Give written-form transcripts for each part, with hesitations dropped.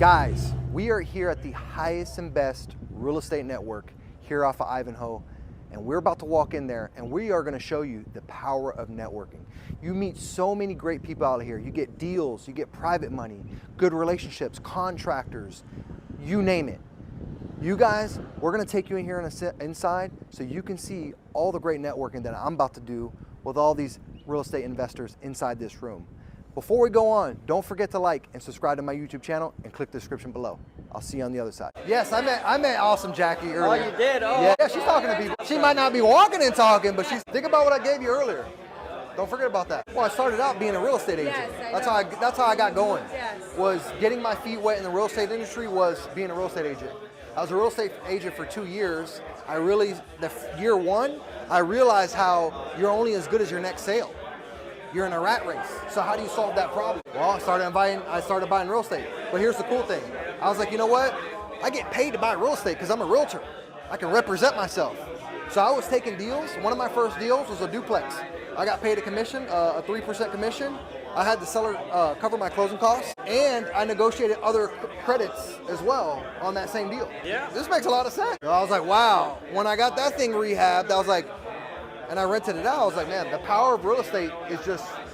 Guys, we are here at the highest and best real estate network here off of Ivanhoe, and we're about to walk in there and we are going to show you the power of networking. You meet so many great people out here. You get deals, you get private money, good relationships, contractors, you name it. You guys, we're going to take you in here inside so you can see all the great networking that I'm about to do with all these real estate investors inside this room. Before we go on, don't forget to like and subscribe to my YouTube channel and click the description below. I'll see you on the other side. Yes, I met awesome Jackie earlier. Oh, you did? Oh. Yeah, she's talking to people. She might not be walking and talking, but think about what I gave you earlier. Don't forget about that. Well, I started out being a real estate agent. Yes, that's how I got going. Yes. Was getting my feet wet in the real estate industry was being a real estate agent. I was a real estate agent for 2 years. Year one, I realized how you're only as good as your next sale. You're in a rat race. So how do you solve that problem? Well, I started buying real estate. But here's the cool thing. I was like, you know what? I get paid to buy real estate because I'm a realtor. I can represent myself. So I was taking deals. One of my first deals was a duplex. I got paid a commission, a 3% commission. I had the seller cover my closing costs, and I negotiated other credits as well on that same deal. Yeah. This makes a lot of sense. I was like, wow. When I got that thing rehabbed, I was like, and I rented it out, I was like, man, the power of real estate is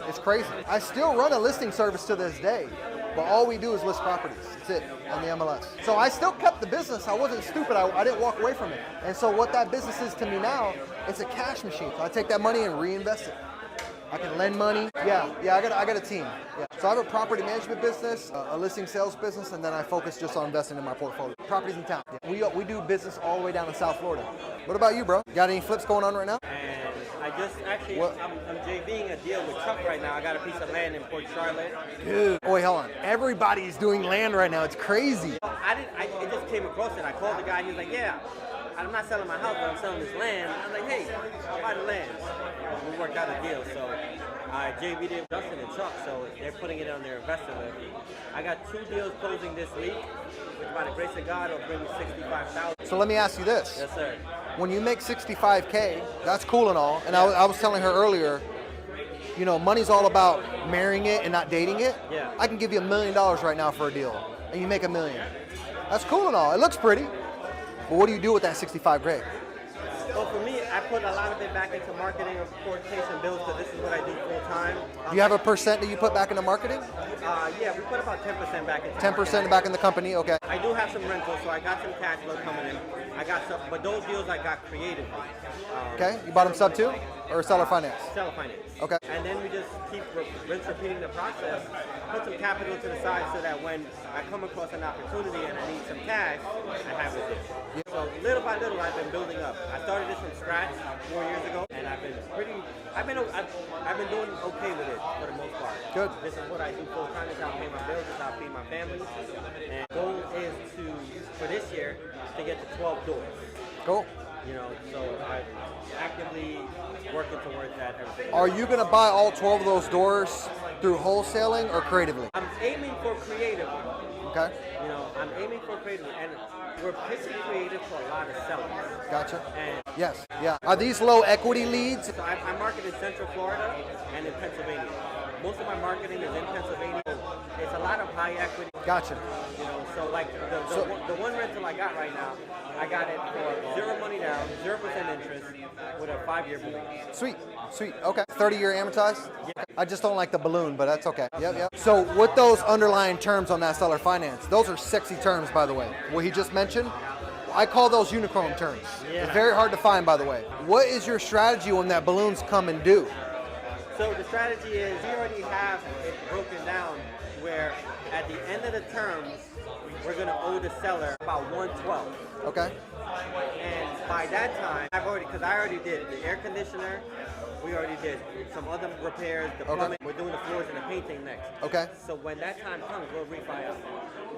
it's crazy. I still run a listing service to this day, but all we do is list properties. That's it, on the MLS. So I still kept the business. I wasn't stupid. I didn't walk away from it. And so what that business is to me now, it's a cash machine. So I take that money and reinvest it. I can lend money. Yeah, I got a team. Yeah. So I have a property management business, a listing sales business, and then I focus just on investing in my portfolio. Properties in town. Yeah. We do business all the way down to South Florida. What about you, bro? Got any flips going on right now? And I just actually, I'm JVing a deal with Chuck right now. I got a piece of land in Port Charlotte. Dude. Oh, wait, hold on. Everybody's doing land right now. It's crazy. It just came across it. I called the guy. He was like, yeah, I'm not selling my house, but I'm selling this land. I'm like, hey, I'll buy the land. We worked out a deal, so I JV'd it with Justin and Chuck, so they're putting it on their investor list. I got 2 deals closing this week, which by the grace of God will bring me $65,000. So let me ask you this. Yes, sir. When you make $65K, that's cool and all, and I was telling her earlier, you know, money's all about marrying it and not dating it. Yeah. I can give you $1 million right now for a deal, and you make $1 million. That's cool and all. It looks pretty. But what do you do with that $65K? Well, for me, I put a lot of it back into marketing and quotation bills because this is what I do full time. Do you have a percent that you put back into marketing? Yeah, we put about 10% back into 10% back in the company, okay. I do have some rentals, so I got some cash flow coming in. I got some, but those deals I got creatively. Okay, you bought them sub 2 or seller finance? Seller finance. Okay. And then we just keep repeating the process, put some capital to the side so that when I come across an opportunity and I need some cash, I have it there. Yeah. So little by little, I've been building up. I started this from scratch 4 years ago, and I've been doing okay with it for the most part. Good. This is what I do full time. This is how I pay my bills. This is how I feed my family. And the goal is for this year, to get to 12 doors. Cool. You know, so I'm actively working towards that every day. Are you going to buy all 12 of those doors through wholesaling or creatively? I'm aiming for creative. Okay. You know, I'm aiming for creative, and we're pitching creative for a lot of sellers. Gotcha. And Yes, yeah. Are these low equity leads? so I market in Central Florida and in Pennsylvania. Most of my marketing is in Pennsylvania. It's a lot of high equity. Gotcha. You know, so like the one rental I got right now, I got it for 0 money down, 0% interest, with a 5-year balloon. Sweet, okay. 30-year amortized? Yeah. I just don't like the balloon, but that's okay. Yep. So with those underlying terms on that seller finance, those are sexy terms, by the way. What he just mentioned, I call those unicorn terms. Yeah. It's very hard to find, by the way. What is your strategy when that balloons come and due? So the strategy is we already have it broken down where at the end of the terms, we're going to owe the seller about 112. Okay. And by that time, I already did the air conditioner, we already did some other repairs, the plumbing, we're doing the floors and the painting next. Okay. So when that time comes, we'll refi out.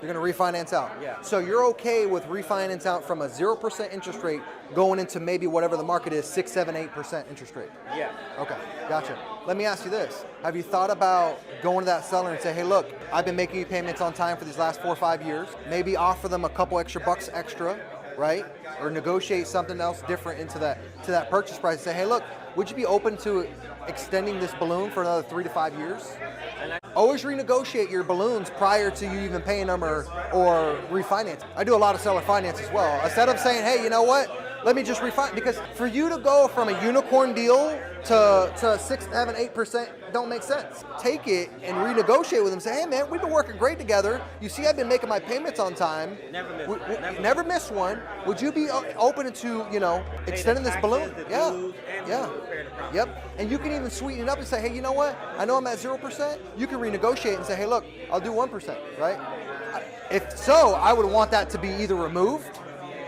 You're going to refinance out? Yeah. So you're okay with refinance out from a 0% interest rate going into maybe whatever the market is, 6, 7, 8% interest rate? Yeah. Okay, gotcha. Let me ask you this. Have you thought about going to that seller and say, hey, look, I've been making you payments on time for these last 4 or 5 years. Maybe offer them a couple extra bucks extra, right? Or negotiate something else different into that purchase price and say, hey, look, would you be open to extending this balloon for another 3 to 5 years? Always renegotiate your balloons prior to you even paying them or refinance. I do a lot of seller finance as well. Instead of saying, hey, you know what? Let me just refinance. Because for you to go from a unicorn deal to 6, 7, 8% don't make sense. Take it and renegotiate with them. Say, hey man, we've been working great together. You see, I've been making my payments on time. Never missed one. Would you be open to, you know, extending this balloon? Yeah. Yep. And you can even sweeten it up and say, hey, you know what? I know I'm at 0%. You can renegotiate and say, hey, look, I'll do 1%, right? If so, I would want that to be either removed.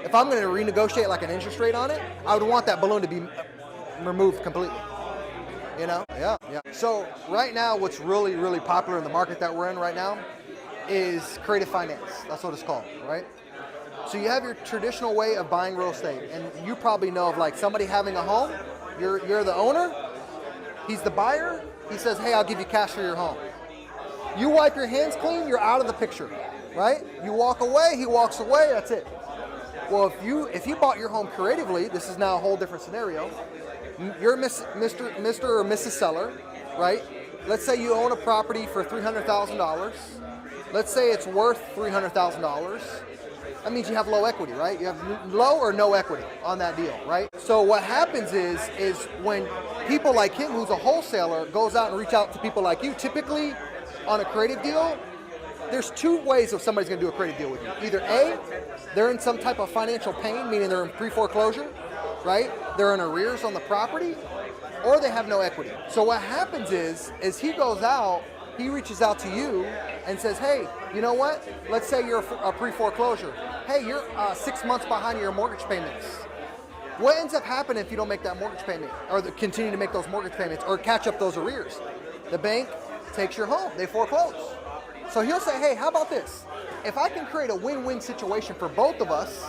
If I'm going to renegotiate like an interest rate on it, I would want that balloon to be removed completely. You know? Yeah. So right now, what's really, really popular in the market that we're in right now is creative finance. That's what it's called, right? So you have your traditional way of buying real estate, and you probably know of like somebody having a home. You're the owner. He's the buyer. He says, hey, I'll give you cash for your home. You wipe your hands clean, you're out of the picture, right? You walk away, he walks away, that's it. Well, if you bought your home creatively, this is now a whole different scenario. You're Mr. or Mrs. Seller, right? Let's say you own a property for $300,000. Let's say it's worth $300,000. That means you have low equity, right? You have low or no equity on that deal, right? So what happens is when people like him, who's a wholesaler, goes out and reach out to people like you, typically on a creative deal, there's two ways of somebody's gonna do a creative deal with you. Either A, they're in some type of financial pain, meaning they're in pre-foreclosure, right? They're in arrears on the property, or they have no equity. So what happens is he goes out, he reaches out to you and says, hey, you know what? Let's say you're a pre-foreclosure. Hey, you're 6 months behind your mortgage payments. What ends up happening if you don't make that mortgage payment or continue to make those mortgage payments or catch up those arrears? The bank takes your home, they foreclose. So he'll say, hey, how about this? If I can create a win-win situation for both of us,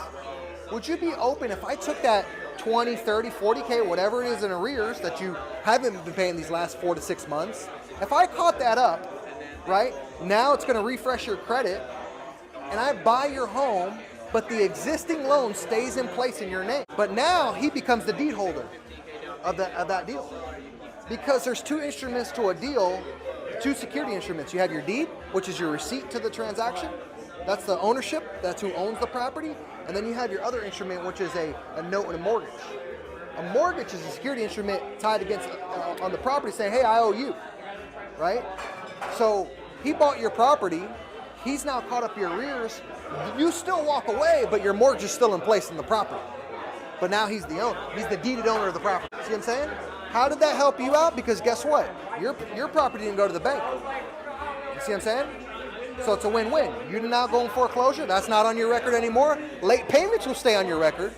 would you be open if I took that 20, 30, 40K, whatever it is in arrears that you haven't been paying these last 4 to 6 months, if I caught that up, right, now it's gonna refresh your credit and I buy your home, but the existing loan stays in place in your name. But now he becomes the deed holder of that deal. Because there's two instruments to a deal, two security instruments. You have your deed, which is your receipt to the transaction. That's the ownership, that's who owns the property. And then you have your other instrument, which is a note and a mortgage. A mortgage is a security instrument tied against on the property saying, hey, I owe you, right? So he bought your property, he's now caught up your arrears. You still walk away, but your mortgage is still in place in the property. But now he's the owner. He's the deeded owner of the property. See what I'm saying? How did that help you out? Because guess what? Your property didn't go to the bank. You see what I'm saying? So it's a win-win. You're now going foreclosure. That's not on your record anymore. Late payments will stay on your record,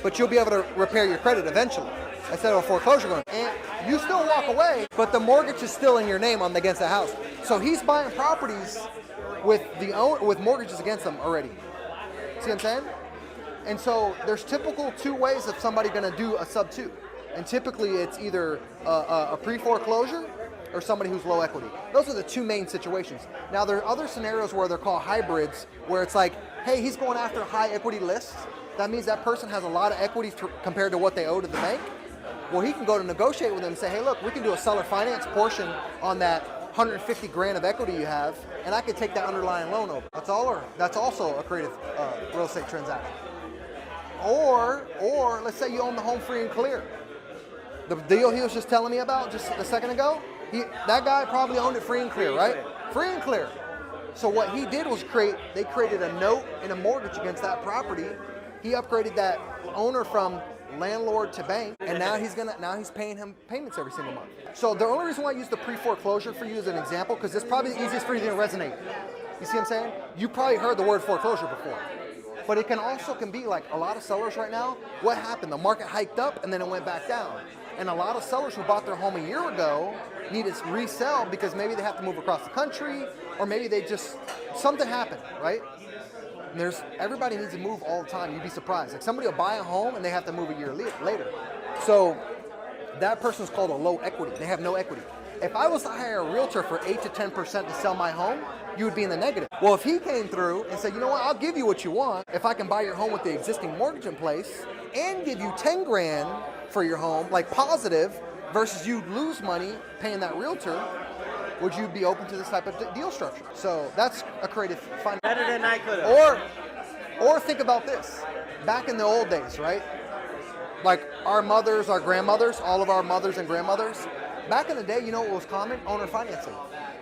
but you'll be able to repair your credit eventually instead of a foreclosure going. And you still walk away, but the mortgage is still in your name against the house. So he's buying properties with mortgages against them already. See what I'm saying? And so there's typical two ways of somebody going to do a sub 2. And typically it's either a pre-foreclosure or somebody who's low equity. Those are the two main situations. Now there are other scenarios where they're called hybrids, where it's like, hey, he's going after high equity lists. That means that person has a lot of equity compared to what they owe to the bank. Well, he can go to negotiate with them and say, hey, look, we can do a seller finance portion on that 150 grand of equity you have, and I can take that underlying loan over. That's also a creative real estate transaction. Or let's say you own the home free and clear. The deal he was just telling me about just a second ago, that guy probably owned it free and clear, right? Free and clear. So what he did was they created a note and a mortgage against that property. He upgraded that owner from landlord to bank, and now he's paying him payments every single month. So the only reason why I use the pre-foreclosure for you as an example, because it's probably the easiest for you to resonate. You see what I'm saying? You probably heard the word foreclosure before. But it can be like a lot of sellers right now, what happened? The market hiked up and then it went back down. And a lot of sellers who bought their home a year ago need to resell because maybe they have to move across the country, or maybe something happened, right? And everybody needs to move all the time. You'd be surprised. Like somebody will buy a home and they have to move a year later. So that person's called a low equity. They have no equity. If I was to hire a realtor for 8 to 10% to sell my home, you would be in the negative. Well, if he came through and said, you know what, I'll give you what you want if I can buy your home with the existing mortgage in place and give you 10 grand for your home, like positive, versus you lose money paying that realtor, would you be open to this type of deal structure? So that's a creative finance. Better than I could have. Or think about this. Back in the old days, right? Like our mothers, our grandmothers, all of our mothers and grandmothers, back in the day, you know what was common? Owner financing.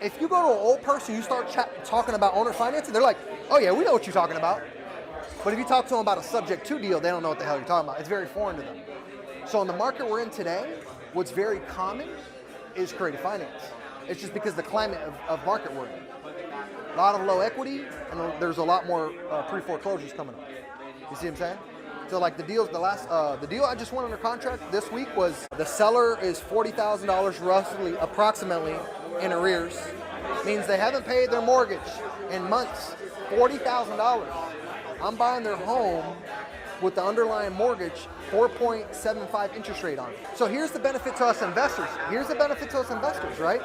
If you go to an old person, you start talking about owner financing, they're like, oh yeah, we know what you're talking about. But if you talk to them about a subject to deal, they don't know what the hell you're talking about. It's very foreign to them. So in the market we're in today, what's very common is creative finance. It's just because the climate of market we're in. A lot of low equity, and there's a lot more pre-foreclosures coming up. You see what I'm saying? So like the deal I just won under contract this week was the seller is $40,000 roughly, approximately, in arrears. Means they haven't paid their mortgage in months. $40,000. I'm buying their home with the underlying mortgage, 4.75 interest rate on it. So here's the benefit to us investors. Right?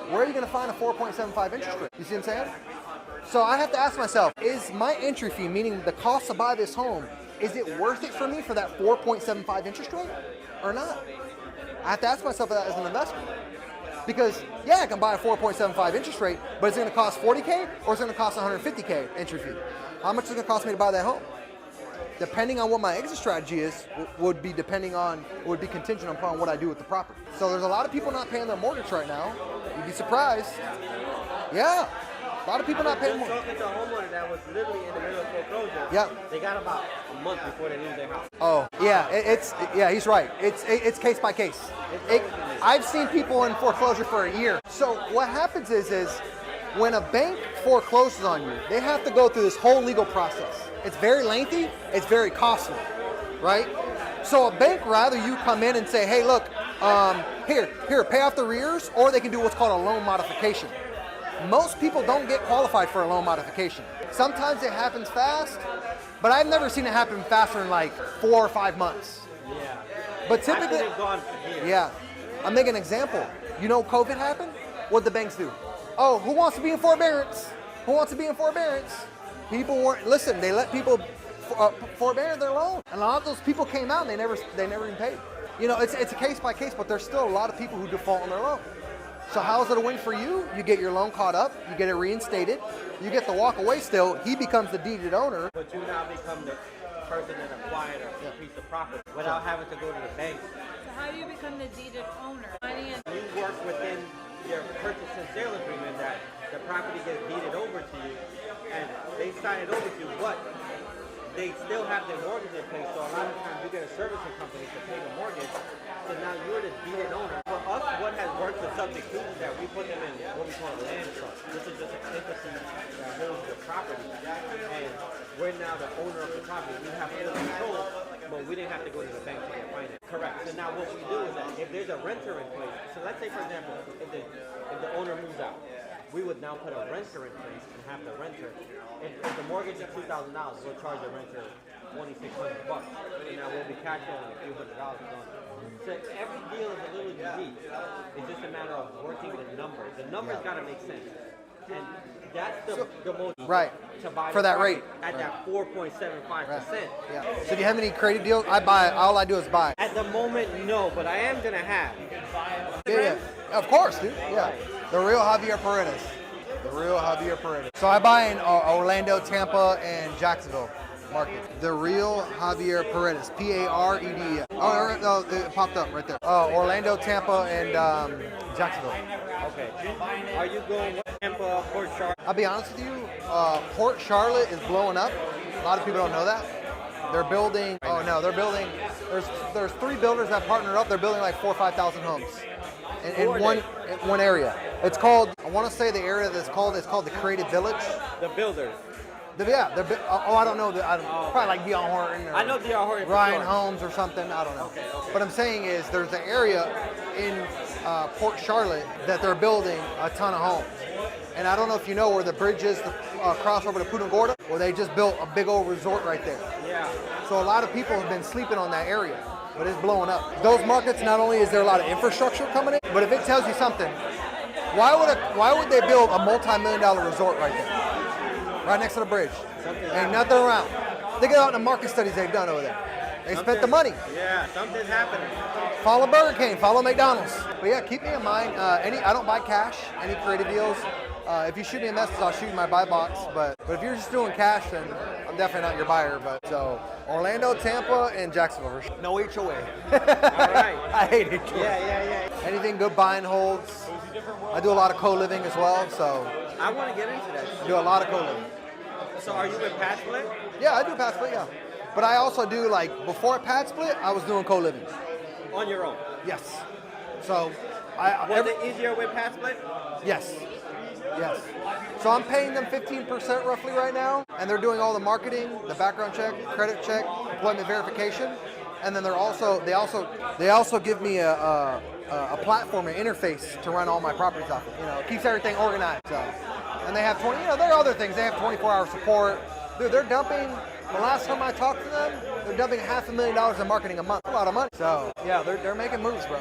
Where are you going to find a 4.75 interest rate? You see what I'm saying? So I have to ask myself, is my entry fee, meaning the cost to buy this home, is it worth it for me for that 4.75 interest rate or not? I have to ask myself that as an investor. Because, yeah, I can buy a 4.75 interest rate, but is it going to cost $40K or is it going to cost $150K entry fee? How much is it going to cost me to buy that home? Depending on what my exit strategy is, would be contingent upon what I do with the property. So there's a lot of people not paying their mortgage right now. You'd be surprised. Yeah. A lot of people not paying mortgage. I was talking to a homeowner that was literally in the middle of foreclosure. Yeah. They got about a month before they lose their house. Oh, yeah, he's right. It's case by case. I've seen people in foreclosure for a year. So what happens is when a bank forecloses on you, they have to go through this whole legal process. It's very lengthy, it's very costly, right? So a bank rather you come in and say, hey, look, here, pay off the arrears, or they can do what's called a loan modification. Most people don't get qualified for a loan modification. Sometimes it happens fast, but I've never seen it happen faster than like 4 or 5 months. Yeah. But typically, yeah. I'll make an example. You know COVID happened? What'd the banks do? Oh, who wants to be in forbearance? Who wants to be in forbearance? People weren't, listen, they let people forbear their loan. And a lot of those people came out and they never even paid. You know, it's a case by case, but there's still a lot of people who default on their loan. So how is it a win for you? You get your loan caught up, you get it reinstated, you get to walk away still, he becomes the deeded owner. But you now become the person that acquired a piece of property without having to go to the bank. So how do you become the deeded owner? You work within your purchase and sale agreement that the property gets deeded over to you, and they sign it over to you, but they still have their mortgage in place, so a lot of times you get a servicing company to pay the mortgage, so now you're the deeded owner. For us, what has worked with subject to is that we put them in what we call a land trust. This is just an entity that holds the property, and we're now the owner of the property. We have full control, but we didn't have to go to the bank to get finance. Correct. So now what we do is that if there's a renter in place, so let's say for example, if the owner moves out, we would now put a renter in place and have the renter. If the mortgage is $2,000, we'll charge the renter $2,600, and now we'll be cash flowing a few $100s on it. So every deal is a little unique. It's just a matter of working the numbers. The numbers got to make sense, and that's the most right to buy for that rate at that 4.75%. Right. Yeah. So do you have any creative deals? I buy. All I do is buy. At the moment, no, but I am gonna have. Yeah. Of course, dude. Yeah. The real Javier Paredes. The real Javier Paredes. So I buy in Orlando, Tampa, and Jacksonville market. The real Javier Paredes. Paredes. Oh, it popped up right there. Orlando, Tampa, and Jacksonville. Okay. Are you going with Tampa, Port Charlotte? I'll be honest with you. Port Charlotte is blowing up. A lot of people don't know that. They're building. Oh no, they're building. There's 3 builders that partnered up. They're building like 4,000 or 5,000 homes in one area. It's called. I want to say the area that's called. It's called the Creative Village. The builders. I don't know. Probably like Dion Horton. Or I know Dion Horton. Ryan Holmes or something. I don't know. Okay. What I'm saying is there's an area in Port Charlotte that they're building a ton of homes. And I don't know if you know where the bridge is, cross over to Punta Gorda, where they just built a big old resort right there. Yeah. So a lot of people have been sleeping on that area, but it's blowing up. Those markets, not only is there a lot of infrastructure coming in, but if it tells you something, why would they build a multi-million-dollar resort right there? Right next to the bridge. Ain't nothing around. Think about the market studies they've done over there. They spent the money. Yeah, something's happening. Follow Burger King, follow McDonald's. But yeah, keep me in mind. I don't buy cash, any creative deals. If you shoot me a message, I'll shoot you my buy box. But if you're just doing cash, then I'm definitely not your buyer. But so Orlando, Tampa, and Jacksonville. No HOA. All right. I hate HOA. Yeah. Anything good buy and holds. I do a lot of co-living as well, so I want to get into that. I do a lot of co-living. So are you with Pad Split? Yeah, I do pad split, yeah. But I also do, like, before pad split, I was doing co-living. On your own? Yes. So Was it easier with Pad Split? Yes. So I'm paying them 15% roughly right now, and they're doing all the marketing, the background check, credit check, employment verification, and then they also give me a platform, an interface to run all my properties off of. It keeps everything organized. So, and they have there are other things. They have 24-hour support. Dude, they're dumping. The last time I talked to them, they're dumping $500,000 in marketing a month. A lot of money. So yeah, they're making moves, bro.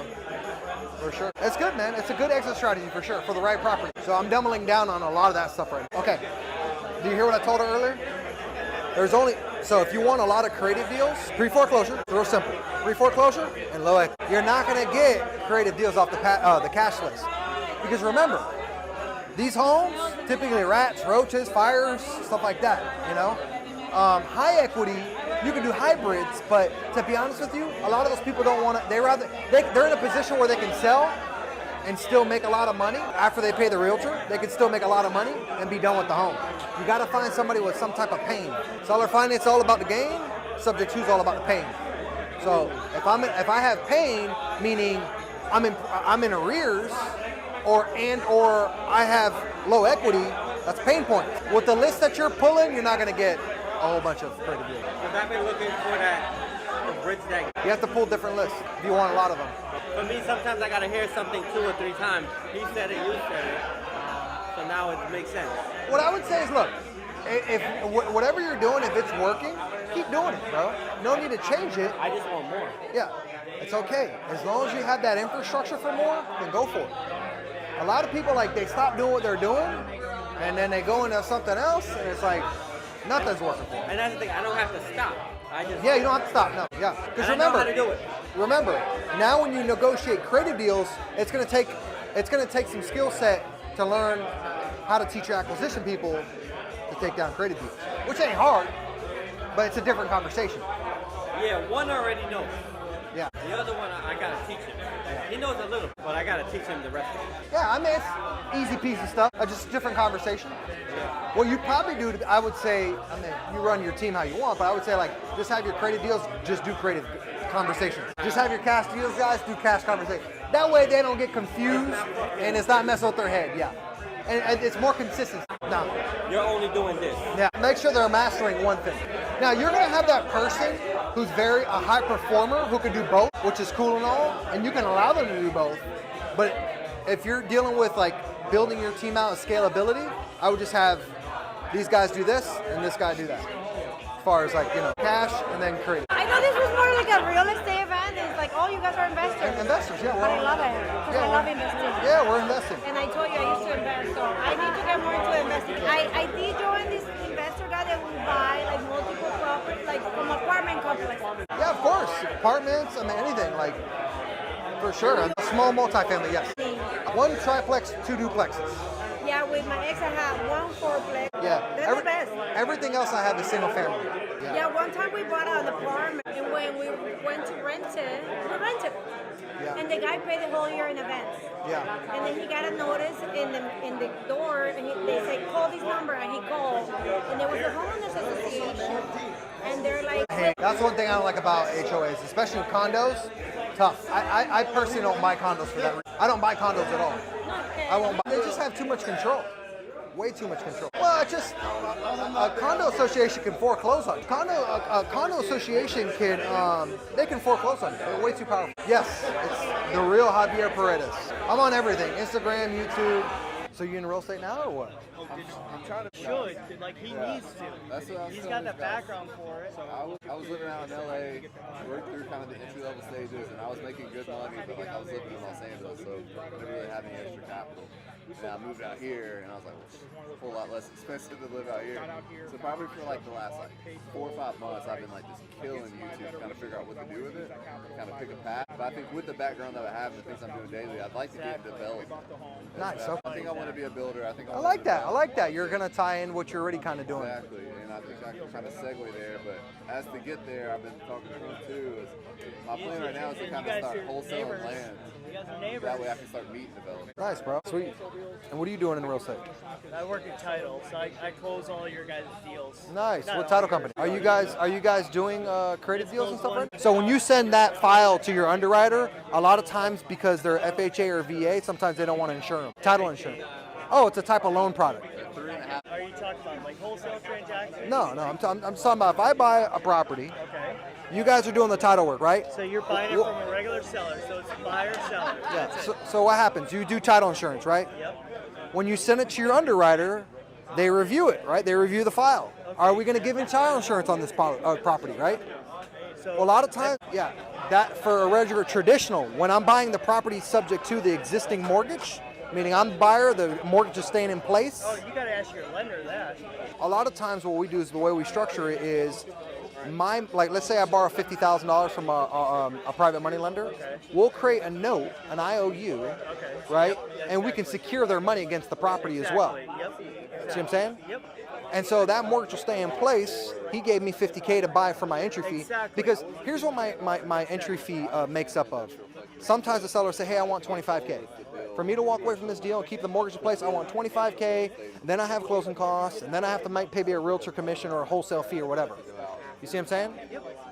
For sure. It's good, man. It's a good exit strategy for sure, for the right property. So I'm doubling down on a lot of that stuff right now. Okay. Do you hear what I told her earlier? So if you want a lot of creative deals, pre-foreclosure, it's real simple. Pre-foreclosure and low equity. You're not going to get creative deals off the cash list. Because remember, these homes, typically rats, roaches, fires, stuff like that, High equity, you can do hybrids, but to be honest with you, a lot of those people don't want to, they're in a position where they can sell and still make a lot of money. After they pay the realtor, they can still make a lot of money and be done with the home. You got to find somebody with some type of pain. Seller finance all about the gain, subject to is all about the pain. So if I have pain, meaning I'm in arrears, or I have low equity, that's pain points. With the list that you're pulling, you're not going to get a whole bunch of creative deals. Because I've been looking for the bridge that. You have to pull different lists if you want a lot of them. For me, sometimes I gotta hear something 2 or 3 times. He said it, you said it. So now it makes sense. What I would say is, look, if whatever you're doing, if it's working, keep doing it, bro. No need to change it. I just want more. Yeah, it's okay. As long as you have that infrastructure for more, then go for it. A lot of people, they stop doing what they're doing, and then they go into something else, and it's like, nothing's working for them. And that's the thing, I don't have to stop. Yeah, you don't have to stop, no, yeah. Because remember, I know how to do it. Remember, now when you negotiate creative deals, it's gonna take some skill set to learn how to teach your acquisition people to take down creative deals. Which ain't hard, but it's a different conversation. Yeah, one already knows. Yeah. The other one, I gotta teach him. He knows a little, but I gotta teach him the rest of it. Yeah, it's easy peasy stuff. Just a different conversation. Yeah. What you probably do, I would say, you run your team how you want, but I would say just have your creative deals, just do creative conversations. Just have your cash deals guys do cash conversations. That way they don't get confused and it's not messing with their head. Yeah. And it's more consistent. Now, you're only doing this. Yeah. Make sure they're mastering one thing. Now you're gonna have that person who's a high performer who can do both, which is cool and all, and you can allow them to do both. But if you're dealing with building your team out of scalability, I would just have these guys do this and this guy do that. As far as cash and then create. I know this was more like a real estate event. It's you guys are investors. Investors, yeah. But I love it because I love investing. Yeah, we're investing. And I told you I used to invest, so I need to get more into investing. I did join this investor guy that will buy multiple properties, from apartment complexes. Yeah, of course. Apartments, anything, for sure. A small multifamily, yes. 1 triplex, 2 duplexes. Yeah, with my ex I had 1 fourplex. Yeah. That's the best. Everything else I have is single family. Yeah, one time we bought an apartment, and when we went to rent it, we rented. Yeah. And the guy paid the whole year in advance. Yeah. And then he got a notice in the door, and they said, call this number, and he called. And there was a homeowners association, and they're like... Hey, that's one thing I don't like about HOAs, especially with condos. Tough. I personally don't buy condos for that reason. I don't buy condos at all. I won't buy. They just have too much control. Way too much control. Well, it's just a condo association can foreclose on you. A condo association they can foreclose on you. They're way too powerful. Yes, it's the real Javier Paredes. I'm on everything: Instagram, YouTube, So you in real estate now or what? I'm trying to. Should like he needs to. That's what I was He's telling got the these guys. background for it. I was living out in LA, worked through kind of the entry level stages, and I was making good money, but like I was living in Los Angeles, so I didn't really have any extra capital. And I moved out here, and I was like, well, it's a whole lot less expensive to live out here. So probably for like the last like 4 or 5 months, I've been like just killing YouTube to kind of figure out what to do with it, kind of pick a path. But I think with the background that I have, and the things I'm doing daily, I'd like to get into development. Nice. I think I want to be a builder. I like that. I like that. You're gonna tie in what you're already kind of doing. Exactly, and I think I can kind of segue there. But as to get there, I've been talking to him too. My plan right now is to kind of start wholesaling land. You guys are neighbors. That way I can start meeting developers. Nice, bro. Sweet. And what are you doing in real estate? I work in title, so I close all your guys' deals. Nice. Not What all title your company? Are you guys doing creative deals and stuff? one. Right? So when you send that file to your underwriter, a lot of times because they're FHA or VA, sometimes they don't want to insure them. Title insurance. Oh, it's a type of loan product. Are you talking about like wholesale transactions? No, I'm talking about if I buy a property, Okay. you guys are doing the title work, right? So you're buying it from a regular seller, so it's buyer seller. Yeah. That's it. So what happens? You do title insurance, right? Yep. When you send it to your underwriter, they review it, right? They review the file. Are we going to give him title insurance on this property, right? So Well, a lot of times, yeah, that for a regular traditional, when I'm buying the property subject to the existing mortgage, meaning I'm the buyer, the mortgage is staying in place. Oh, you got to ask your lender that. A lot of times what we do is the way we structure it is let's say I borrow $50,000 from a private money lender. Okay. We'll create a note, an IOU, Okay. right? And we can secure their money against the property as well. Exactly. Yep. See what I'm saying? Yep. And so that mortgage will stay in place. He gave me $50K to buy for my entry fee. Exactly. Because here's what my entry fee makes up of. Sometimes the seller say, hey, I want $25K. For me to walk away from this deal and keep the mortgage in place, I want $25K, then I have closing costs, and then I have to pay me a realtor commission or a wholesale fee or whatever. You see what I'm saying?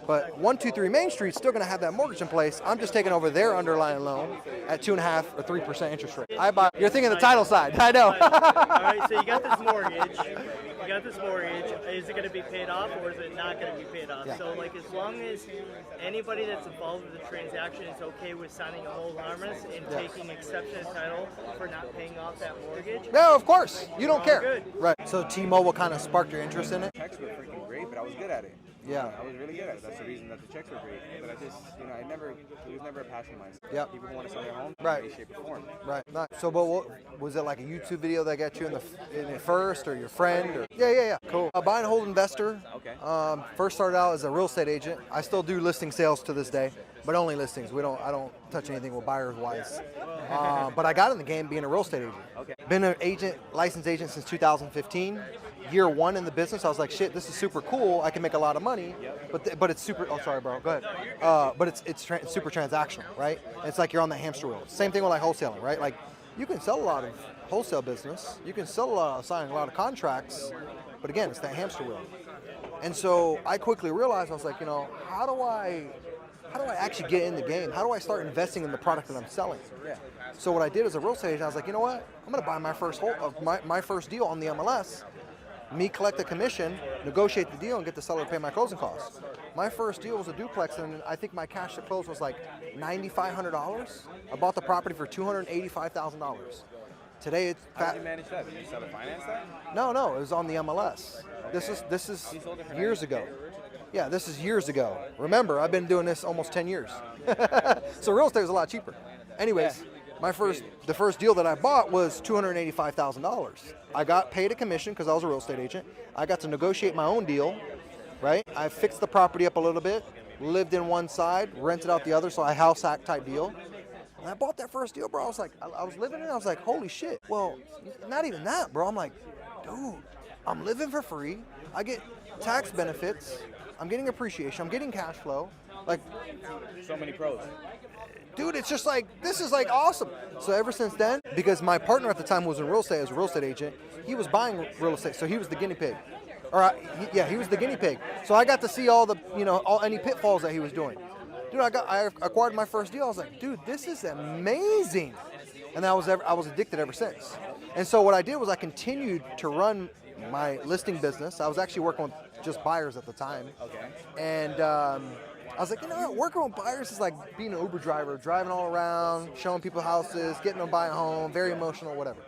But 123 Main Street's still going to have that mortgage in place. I'm just taking over their underlying loan at 2.5 or 3% interest rate. You're thinking the title side. I know. All right, so you got this mortgage. Is it going to be paid off or is it not going to be paid off? Yeah. So, like, as long as anybody that's involved with the transaction is okay with signing a hold harmless and taking exception to title for not paying off that mortgage. No, of course. You don't care. Good. Right. So T-Mobile kind of sparked your interest in it? Checks were freaking great, but I was good at it. Yeah. I was really good at it. That's the reason that the checks were great. But I just, it was never a passion of mine. Yep. People who want to sell their home, Right. in any shape or form. Right. Nice. So, but was it like a YouTube video that got you in it first, or your friend? Or yeah. Cool. A buy and hold investor. Okay. First started out as a real estate agent. I still do listing sales to this day, but only listings. I don't touch anything with buyers wise. But I got in the game being a real estate agent. Okay. Been an licensed agent since 2015. Year one in the business, I was like, shit, this is super cool. I can make a lot of money, but it's super. Oh, sorry, bro. Go ahead. But it's super transactional, right? It's like you're on the hamster wheel. Same thing with like wholesaling, right? Like you can sell a lot of wholesale business. You can sign a lot of contracts, but again, it's that hamster wheel. And so I quickly realized I was like, how do I actually get in the game? How do I start investing in the product that I'm selling? Yeah. So what I did as a real estate agent, I was like, you know what? I'm going to buy my first deal on the MLS. Me collect the commission, negotiate the deal, and get the seller to pay my closing costs. My first deal was a duplex, and I think my cash to close was like $9,500. I bought the property for $285,000. Today it's How did you manage that? Did you sell to finance that? No, it was on the MLS. This is years ago. Yeah, this is years ago. Remember, I've been doing this almost 10 years. So real estate was a lot cheaper. Anyways, the first deal that I bought was $285,000. I got paid a commission because I was a real estate agent. I got to negotiate my own deal, right? I fixed the property up a little bit, lived in one side, rented out the other, so a house hack type deal. And I bought that first deal, bro. I was like, I was living in it. I was like, holy shit. Well, not even that, bro. I'm like, dude, I'm living for free. I get tax benefits. I'm getting appreciation. I'm getting cash flow. Like, So many pros. dude, it's just like, this is like awesome. So ever since then, because my partner at the time was in real estate as a real estate agent, he was buying real estate, so he was the guinea pig. He was the guinea pig. So I got to see all the, any pitfalls that he was doing. Dude, I acquired my first deal. I was like, dude, this is amazing. And I was addicted ever since. And so what I did was I continued to run my listing business. I was actually working with just buyers at the time. Okay. And I was like, working with buyers is like being an Uber driver, driving all around, showing people houses, getting them to buy a home, very emotional, whatever.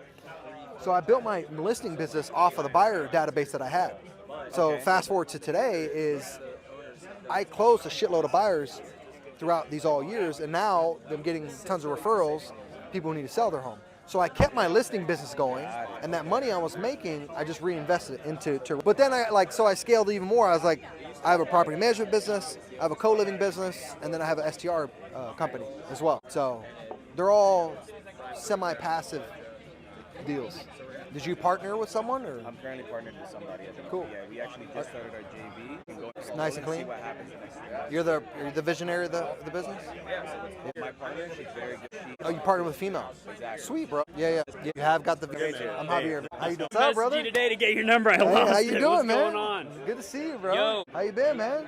So I built my listing business off of the buyer database that I had. So fast forward to today is I closed a shitload of buyers throughout these all years, and now I'm getting tons of referrals, people who need to sell their home. So I kept my listing business going, and that money I was making, I just reinvested it into. But then I scaled even more. I was like, I have a property management business, I have a co-living business, and then I have an STR company as well. So they're all semi-passive deals. Did you partner with someone, or? I'm currently partnered with somebody. Cool. Yeah, we actually just started our JV. It's nice and clean. See what happens next year. You're the visionary of the business? My partner, she's very good. Oh, you partnered with a female? Exactly. Sweet, bro. Yeah. You have got the. I'm Javier. How you doing? What's up, brother? You today to get your number. I Hey, lost how you it. doing, What's man? going on? Good to see you, bro. Yo. How you been, man?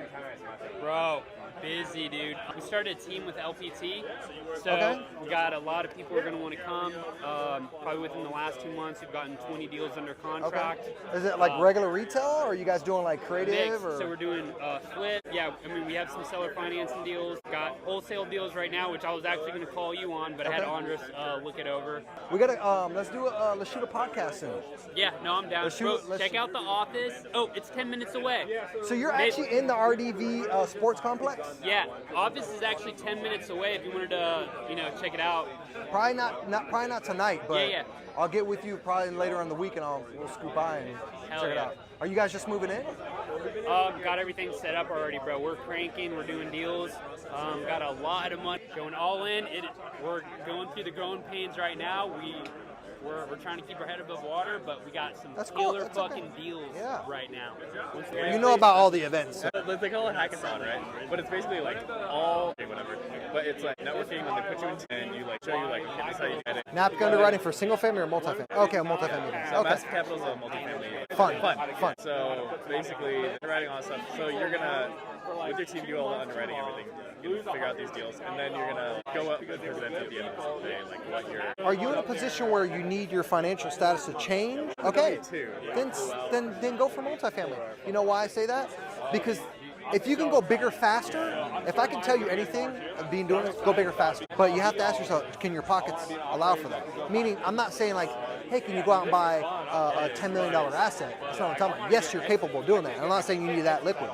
Bro, busy, dude. We started a team with LPT, so Okay. we got a lot of people who are going to want to come. Probably within the last 2 months, we've gotten 20 deals under contract. Is it like regular retail, or are you guys doing like creative? Mix. Or? So we're doing flip. Yeah, I mean, we have some seller financing deals. Got wholesale deals right now, which I was actually going to call you on, but I had Andres look it over. We gotta let's shoot a podcast soon. Yeah, no, I'm down. Let's Bro, shoot- check out the office. Oh, it's 10 minutes away. So you're actually in the RDV sports complex? Yeah, office is actually 10 minutes away if you wanted to, check it out. Probably not tonight, but Yeah. I'll get with you probably later in the week, and we'll scoop by and Hell check it yeah. out. Are you guys just moving in? Got everything set up already, bro. We're cranking. We're doing deals. Got a lot of money going all in. We're going through the growing pains right now. We're trying to keep our head above water, but we got some That's cool. killer That's fucking okay. deals Yeah. right now. You know about all the events. They call it hackathon, right? But it's basically like all whatever. But it's like networking when they put you in and you like show you like okay, this is how you get it. Napkin underwriting for single family or multifamily? Okay, multifamily. So Okay. Massive Capital is a multifamily. Fun. So basically, underwriting all that stuff. So you're gonna, with your team, do all the underwriting, everything. You figure out these deals, and then you're gonna go up and present at the end of the day, like what you're. Are you in a position where you need your financial status to change? Okay. Too. Then go for multifamily. You know why I say that? Because if you can go bigger faster, if I can tell you anything of doing it, go bigger faster. But you have to ask yourself, can your pockets allow for that? Meaning, I'm not saying like, hey, can you go out and buy a $10 million asset? That's not what I'm talking about. Yes, you're capable of doing that. I'm not saying you need that liquid.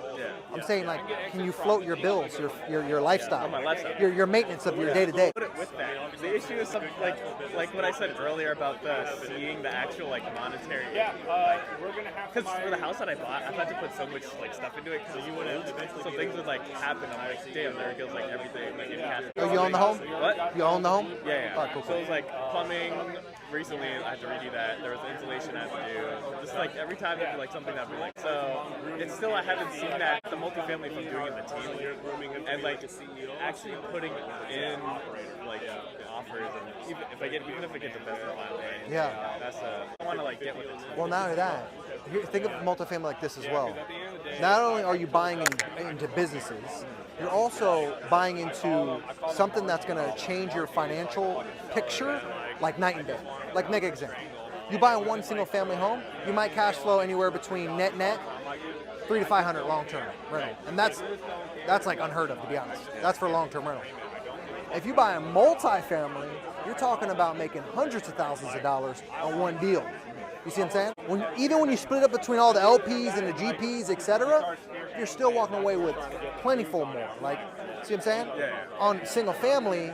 I'm saying like, can you float your bills, your lifestyle, my lifestyle. your maintenance of your day to day? Put it with that. The issue is something like what I said earlier about seeing the actual like monetary. We're gonna have Because for the house that I bought, I've had to put so much like stuff into it because so things would like happen. I'm like, damn, there goes like everything. Like, in cash. Oh, you own the home? What? You own the home? Yeah. Oh, cool. So it was like plumbing. Recently, I had to redo that. There was insulation I had to do. Just like every time there'd be like something that'd be like. So it's still I haven't seen that the multifamily from doing it in the team and like actually putting in like offers and even if I get the best of my way. Yeah. That's I want to like get with it. Well, not only that, think of multifamily like this as well. Not only are you buying into businesses, you're also buying into something that's going to change your financial picture like night and day. Like, mega example. You buy one single family home, you might cash flow anywhere between net $300 to $500 long-term rental. And that's like unheard of, to be honest. That's for long-term rental. If you buy a multifamily, you're talking about making hundreds of thousands of dollars on one deal. You see what I'm saying? Even when you split up between all the LPs and the GPs, etc., you're still walking away with plentiful more. Like, see what I'm saying? On single family,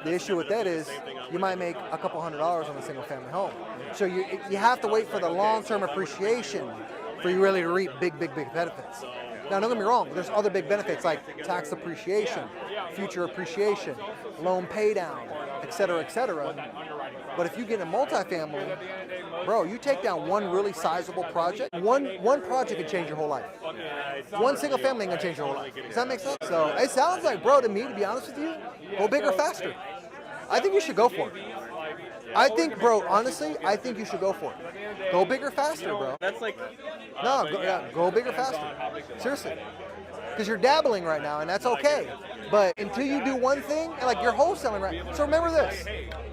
the issue with that is you might make a couple $100 on a single family home. So you have to wait for the long-term appreciation for you really to reap big benefits. Now, don't get me wrong, there's other big benefits like tax appreciation, future appreciation, loan pay down, etc., etc. But if you get a multifamily, bro, you take down one really sizable project, one project can change your whole life. One single family can change your whole life. Does that make sense? So it sounds like, bro, to me, to be honest with you, go bigger, faster. I think you should go for it. I think, bro, honestly, I think you should go for it. Go bigger, faster, bro. That's like No, go bigger, faster. Seriously. Because you're dabbling right now, and that's okay. But until you do one thing, and like you're wholesaling right. So remember this.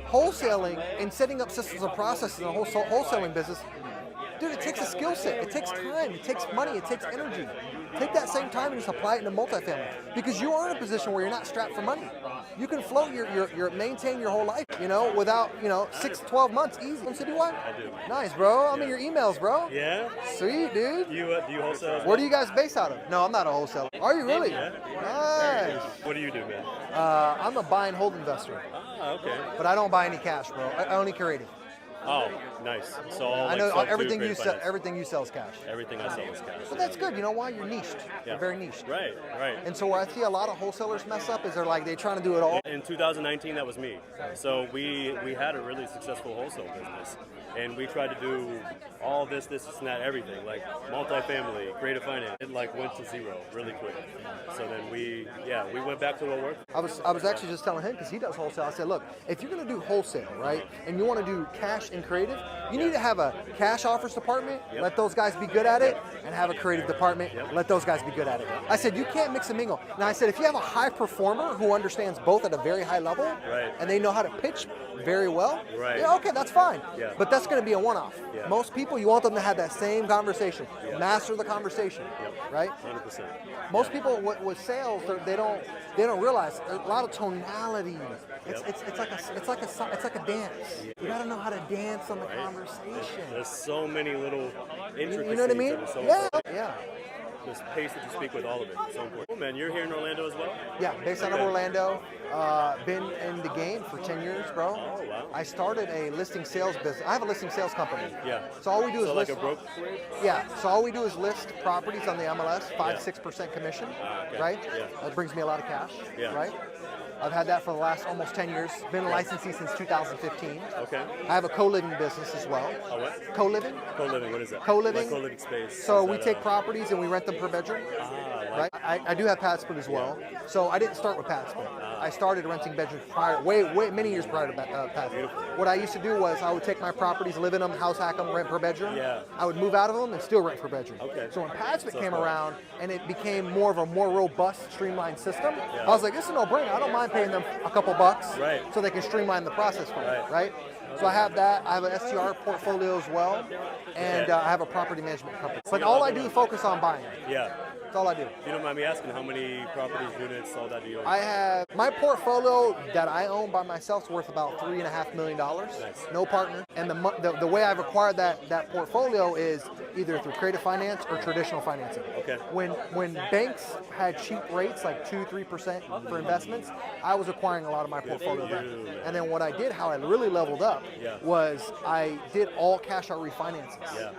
Wholesaling and setting up systems and processes in a wholesaling business Dude, it takes a skill set. It takes time. It takes money. It takes energy. Take that same time and just apply it into multifamily, because you are in a position where you're not strapped for money. You can float maintain your whole life, without, 6 to 12 months easy. From Citywide? I do. Nice, bro. I'm in your emails, bro. Yeah? Sweet, dude. Do you wholesale as well? Where do you guys base out of? No, I'm not a wholesaler. Are you really? Yeah. Nice. What do you do, man? I'm a buy and hold investor, Ah, okay. but I don't buy any cash, bro. I only creative. Oh, nice. So all, I know sub to everything you creative sell. finance. Everything you sell is cash. Everything I sell is cash. But that's good. You know why? You're niched. Yeah. You're very niched. Right, right. And so where I see a lot of wholesalers mess up is they're trying to do it all. In 2019, that was me. So we had a really successful wholesale business, and we tried to do all this, and that, everything, like multifamily, creative finance. It went to zero really quick. So then we went back to what worked. I was actually just telling him, because he does wholesale. I said, look, if you're going to do wholesale, right, and you want to do cash and creative, you need to have a cash offers department, let those guys be good at it, and have a creative department, let those guys be good at it. I said, you can't mix and mingle. Now I said, if you have a high performer who understands both at a very high level, and they know how to pitch very well, yeah, okay, that's fine. Yeah. But that's going to be a one-off. Yeah. Most people, you want them to have that same conversation, master the conversation, right? 100%. Most people with sales, they don't realize a lot of tonality. It's like a dance. You got to know how to dance on the conversation. There's so many little intricacies. You know what I mean? That are so Yeah. important. Yeah. This pace that you speak with, all of it, so important. Oh, man, you're here in Orlando as well? Yeah, based out of Orlando. Been in the game for 10 years, bro. Oh, wow. I started a listing sales business. I have a listing sales company. Yeah. So all we do is like list. a brokerage? Yeah. So all we do is list properties on the MLS, 5-6% commission, okay. right? Yeah. That brings me a lot of cash, Yeah. right? I've had that for the last almost 10 years. Been a licensee since 2015. Okay. I have a co-living business as well. A what? Co-living. Co-living, what is that? Co-living. Like co-living space. So Is we that, take properties and we rent them per bedroom. Right? I do have pad split as well. So I didn't start with pad split. I started renting bedrooms many years prior to pad split. What I used to do was I would take my properties, live in them, house hack them, rent per bedroom. Yeah. I would move out of them and still rent per bedroom. Okay. So when pad split came around and it became more of a more robust, streamlined system, I was like, this is a no-brainer. I don't mind paying them a couple bucks so they can streamline the process for me, right? So I have that. I have an STR portfolio as well, and I have a property management company. But all I do is focus on buying. Yeah. That's all I do. If you don't mind me asking, how many properties, units, all that do you own? I have my portfolio that I own by myself is worth about $3.5 million. Nice. No partner. And the way I've acquired that portfolio is either through creative finance or traditional financing. Okay. When banks had cheap rates like 2-3% for investments, I was acquiring a lot of my portfolio then. And then what I did, how I really leveled up, was I did all cash out refinances. Yeah.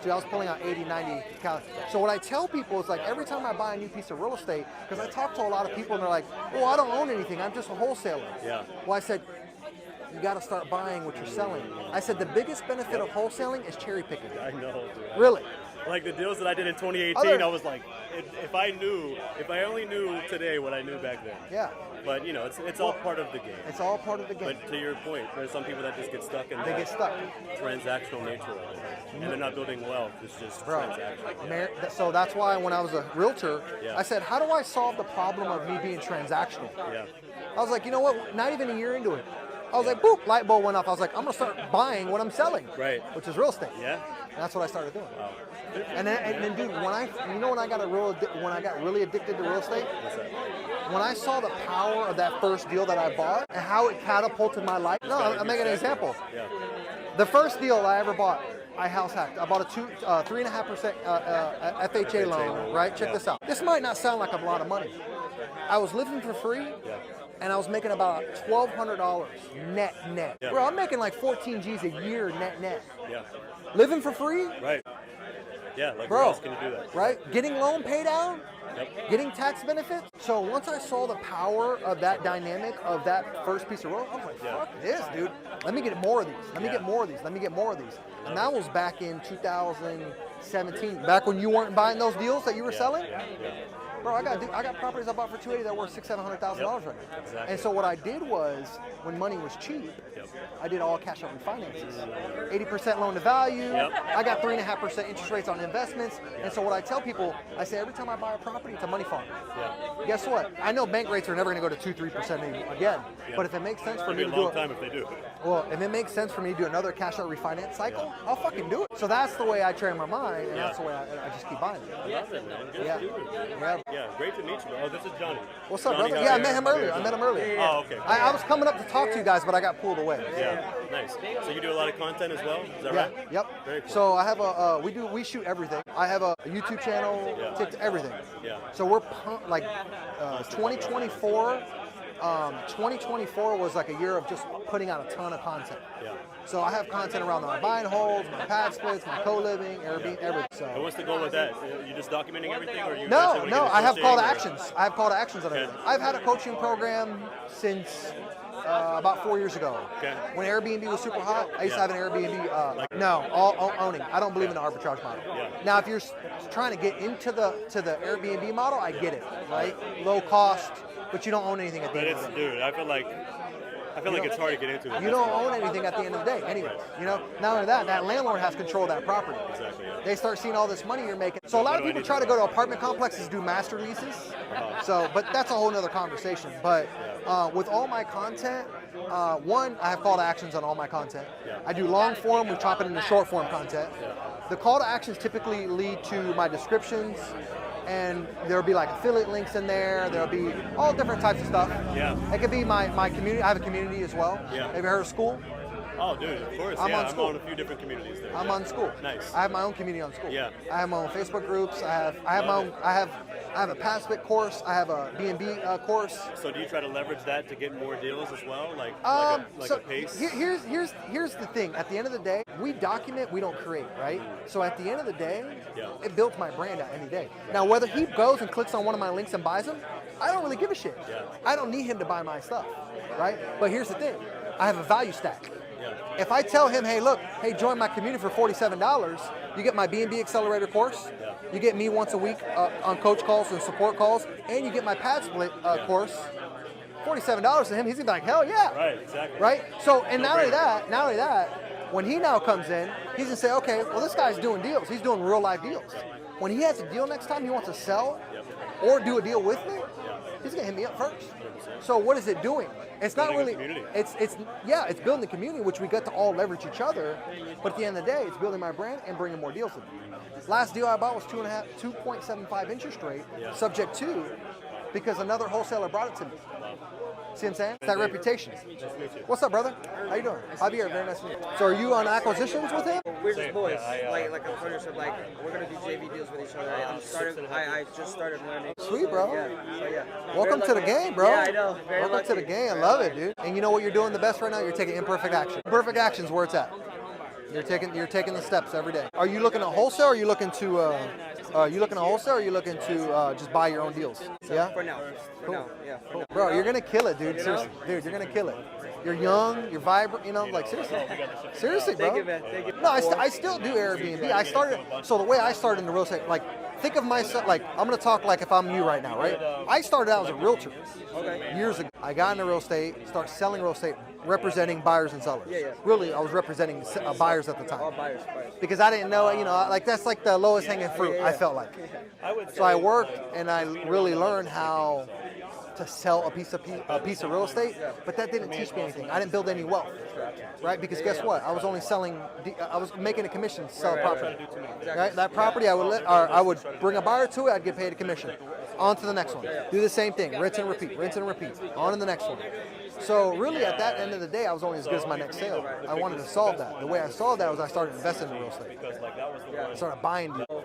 So I was pulling out 80, 90 accounts. So what I tell people is every time I buy a new piece of real estate, because I talk to a lot of people and they're like, well, I don't own anything, I'm just a wholesaler. Yeah. Well, I said, you got to start buying what you're selling. I said, the biggest benefit of wholesaling is cherry picking. I know, dude. Really? Like the deals that I did in 2018, I was like, if I only knew today what I knew back then. Yeah. But it's all part of the game. It's all part of the game. But to your point, there's some people that just get stuck in They get stuck. transactional nature of it. And they're not building wealth, it's just transactional. So that's why when I was a realtor, Yeah. I said, how do I solve the problem of me being transactional? Yeah. I was like, you know what? Not even a year into it. I was like, boop, light bulb went off. I was like, I'm going to start buying what I'm selling. Right. Which is real estate. Yeah. And that's what I started doing. Wow. And then, dude, when I got really addicted to real estate, What's that? when I saw the power of that first deal that I bought and how it catapulted my life. No, I'm making an example. Yeah. The first deal I ever bought, I house hacked. I bought a 3.5% FHA loan, right? Check this out. This might not sound like a lot of money. I was living for free. Yeah. And I was making about $1,200 net. Yeah. Bro, I'm making like 14 G's a year net. Yeah. Living for free? Right. Yeah, like Bro, where else can you do that? Right? Getting loan pay down? Yep. Getting tax benefits? So once I saw the power of that dynamic of that first piece of real, I was like, fuck this, dude. Let me get more of these. Let me get more of these. And that was back in 2017, back when you weren't buying those deals that you were selling. Yeah. Bro, I got properties I bought for $280 that are worth $600,000, $700,000 right now. Exactly. And so what I did was, when money was cheap, I did all cash out refinances. 80% loan to value. I got 3.5% interest rates on investments. And so what I tell people, I say every time I buy a property, it's a money farm. Guess what? I know bank rates are never going to go to 2-3% again. But if it makes sense for me to do it, if they do. well, if it makes sense for me to do another cash out refinance cycle, I'll fucking do it. So that's the way I train my mind, and that's the way I just keep buying it. I love it, man. Good Yeah. for you. Yeah. Great to meet you, bro. Oh, this is Johnny. What's up, Johnny brother? out Yeah, I here. met him earlier. Oh, okay. I was coming up to talk to you guys, but I got pulled away. Yeah, nice. So you do a lot of content as well? Is that right? Yep. Very cool. So I have we shoot everything. I have a YouTube channel, TikTok, everything. Yeah. So we're 2024. 2024 was like a year of just putting out a ton of content. Yeah. So I have content around my buy and holds, my pad splits, my co-living, Airbnb, everything. So. And what's the goal with that? You just documenting everything, or you? No, eventually wanna get I have call to coaching, or- actions. I have call to actions on everything. I've had a coaching program since about 4 years ago. Okay. When Airbnb was super hot, I used to have an Airbnb. All owning. I don't believe in the arbitrage model. Yeah. Now, if you're trying to get into the Airbnb model, I get it, right? Low cost, but you don't own anything at the But end of it's, the day. dude, I feel like it's hard to get into. You don't own anything at the end of the day, anyways. You know, not only that landlord has control of that property. Exactly. Yeah. They start seeing all this money you're making. So a lot of people try to go to apartment complexes, do master leases. So, but that's a whole nother conversation. But with all my content, one, I have call to actions on all my content. I do long form, we chop it into short form content. The call to actions typically lead to my descriptions, and there'll be like affiliate links in there. There'll be all different types of stuff. Yeah. It could be my community. I have a community as well. Yeah. Have you heard of School? Oh, dude, of course. I'm on School. I'm on a few different communities there. I'm yeah. on School. Nice. I have my own community on School. Yeah. I have my own Facebook groups. I have a passive course. I have a B&B course. So do you try to leverage that to get more deals as well, like So a pace? here's the thing. At the end of the day, we document, we don't create, right? So at the end of the day, it builds my brand out any day. Now, whether he goes and clicks on one of my links and buys them, I don't really give a shit. Yeah. I don't need him to buy my stuff, right? But here's the thing. I have a value stack. Yeah. If I tell him, hey, join my community for $47, you get my B&B Accelerator course, you get me once a week on coach calls and support calls, and you get my pad split course, $47 to him, he's gonna be like, hell yeah. Right, exactly. Right? So, and not only that, when he now comes in, he's gonna say, okay, well, this guy's doing deals. He's doing real life deals. When he has a deal next time he wants to sell or do a deal with me, he's gonna hit me up first. So what is it doing? It's not really. It's building the community, which we get to all leverage each other. But at the end of the day, it's building my brand and bringing more deals in. Last deal I bought was 2.75 interest rate, subject to, because another wholesaler brought it to me. See what I'm saying? It's that reputation. What's up, brother? How you doing? Javier, very nice to meet you. So are you on acquisitions with him? We're just boys, like a partnership. Like we're gonna do JV deals with each other. I just started learning. Sweet, bro. Yeah. Welcome to the game, bro. Yeah, I know. Welcome to the game. I love it, dude. And you know what you're doing the best right now? You're taking imperfect action. Imperfect action's where it's at. You're taking the steps every day. Are you looking to wholesale? Or are you looking to wholesale? Or are you looking to just buy your own deals? Yeah. For now. Cool. Bro, you're gonna kill it, dude. Seriously, dude, you're gonna kill it. You're young, you're vibrant, like seriously, bro. Thank you, man. Thank you. No, I still do Airbnb. So the way I started in the real estate, think of myself, I'm gonna talk like if I'm you right now, right? I started out as a realtor years ago. I got into real estate, started selling real estate, representing buyers and sellers. Really, I was representing buyers at the time. All buyers. Because I didn't know, that's like the lowest hanging fruit, I felt like. So I worked and I really learned how to sell a piece of real estate, but that didn't teach me anything. I didn't build any wealth, right? Because guess what? I was making a commission to sell a property. Right? That property I would bring a buyer to it, I'd get paid a commission. On to the next one. Do the same thing, rinse and repeat. On to the next one. So really, at that end of the day, I was only as good as my next sale. I wanted to solve that. The way I solved that was I started investing in real estate. I started buying deals.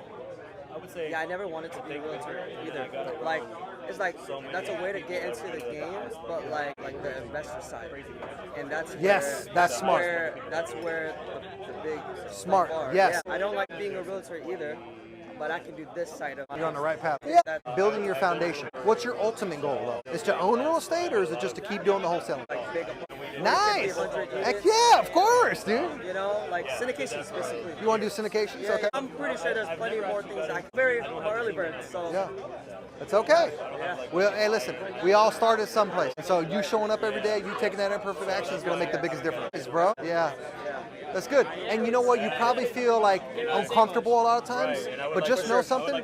Yeah, I never wanted to be a realtor either. It's that's a way to get into the game, but like the investor side, and that's smart. That's where the big smart. Are. Yes. Yeah, I don't like being a realtor either, but I can do this side of. You're on the right path. Yeah. Building your foundation. What's your ultimate goal though? Is to own real estate, or is it just to keep doing the wholesaling? Nice. 100 units. Heck yeah, of course, dude. You know, like syndications specifically. You want to do syndications? Yeah, Okay. I'm pretty sure there's plenty more things. Very early bird, so. Yeah. It's okay. Yeah. Well, hey, listen, we all start at someplace. So you showing up every day, you taking that imperfect action is going to make the biggest difference, bro. Yeah. That's good. And you know what? You probably feel like uncomfortable a lot of times, but just know something.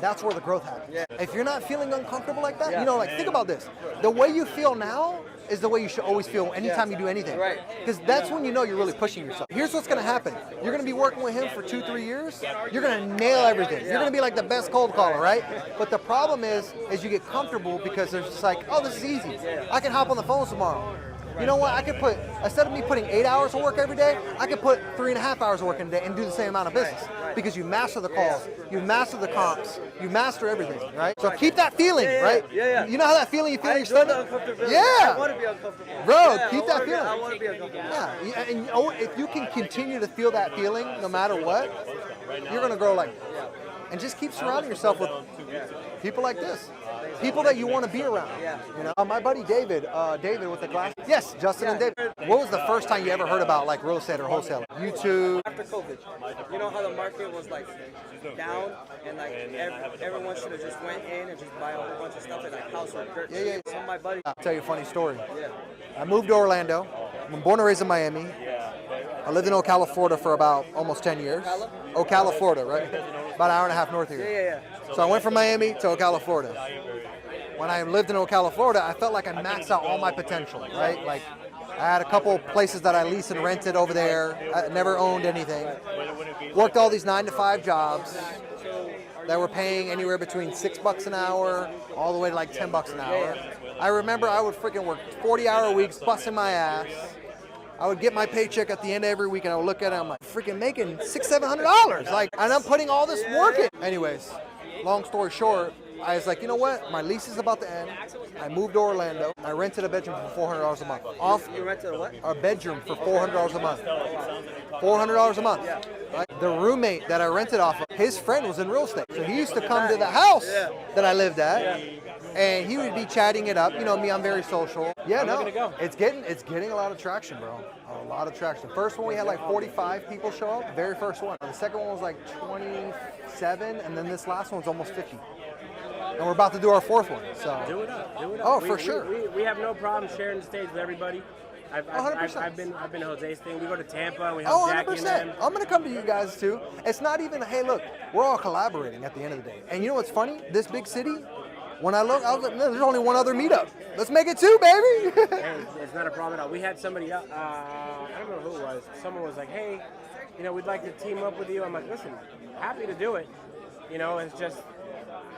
That's where the growth happens. Yeah. If you're not feeling uncomfortable like that, you know, like think about this. The way you feel now is the way you should always feel anytime you do anything. Right. Because that's when you know you're really pushing yourself. Here's what's going to happen. You're going to be working with him for 2-3 years. You're going to nail everything. You're going to be like the best cold caller, right? But the problem is you get comfortable because there's just like, oh, this is easy. I can hop on the phone tomorrow. You know what? I could put, instead of me putting 8 hours of work every day, I could put 3.5 hours of work in a day and do the same amount of business. Because you master the calls, you master the comps, you master everything, right? So keep that feeling, right? Yeah. You know how that feeling you feel in your enjoy the stomach? uncomfortability. Yeah. I want to be uncomfortable. Bro, Yeah, keep that feeling. I want to be uncomfortable. Yeah, and you know, if you can continue to feel that feeling no matter what, you're going to grow like that. And just keep surrounding yourself with people like this. People that you want to be around. Yeah. You know, my buddy David, David with the glass. Yes, Justin and David. What was the first time you ever heard about like real estate or wholesaling? YouTube. After COVID, you know how the market was like down and like everyone should have just went in and just buy a whole bunch of stuff and like house or dirt. Yeah. Some of my buddies. I'll tell you a funny story. Yeah. I moved to Orlando. I'm born and raised in Miami. I lived in Ocala, Florida for about almost 10 years. Ocala, Florida, right? About an hour and a half north of here. Yeah. So I went from Miami to Ocala, Florida. When I lived in Ocala, Florida, I felt like I maxed out all my potential, right? Like I had a couple places that I leased and rented over there. I never owned anything. Worked all these 9-to-5 jobs that were paying anywhere between $6 an hour all the way to like $10 an hour. I remember I would freaking work 40-hour weeks, busting my ass. I would get my paycheck at the end of every week and I would look at it and I'm like, freaking making $600-700. Like, and I'm putting all this work in. Anyways, long story short, I was like, you know what? My lease is about to end. I moved to Orlando. I rented a bedroom for $400 a month. You rented a what? A bedroom for $400 a month. $400 a month. Right? The roommate that I rented off of, his friend was in real estate. So he used to come to the house that I lived at. And he would be chatting it up. You know me, I'm very social. Yeah, no, it's getting a lot of traction, bro. A lot of traction. First one we had like 45 people show up. Very first one. The second one was like 27, and then this last one's almost 50. And we're about to do our fourth one. So do it up. Oh, for sure. We have no problem sharing the stage with everybody. I've 100%. been to Jose's thing. We go to Tampa and we have Jackie and them. 100%. I'm gonna come to you guys too. It's not even, hey, look, we're all collaborating at the end of the day. And you know what's funny? This big city, when I look, I was like, no, there's only one other meetup. Let's make it two, baby. It's not a problem at all. We had somebody, I don't know who it was. Someone was like, hey, you know, we'd like to team up with you. I'm like, listen, happy to do it. You know, it's just,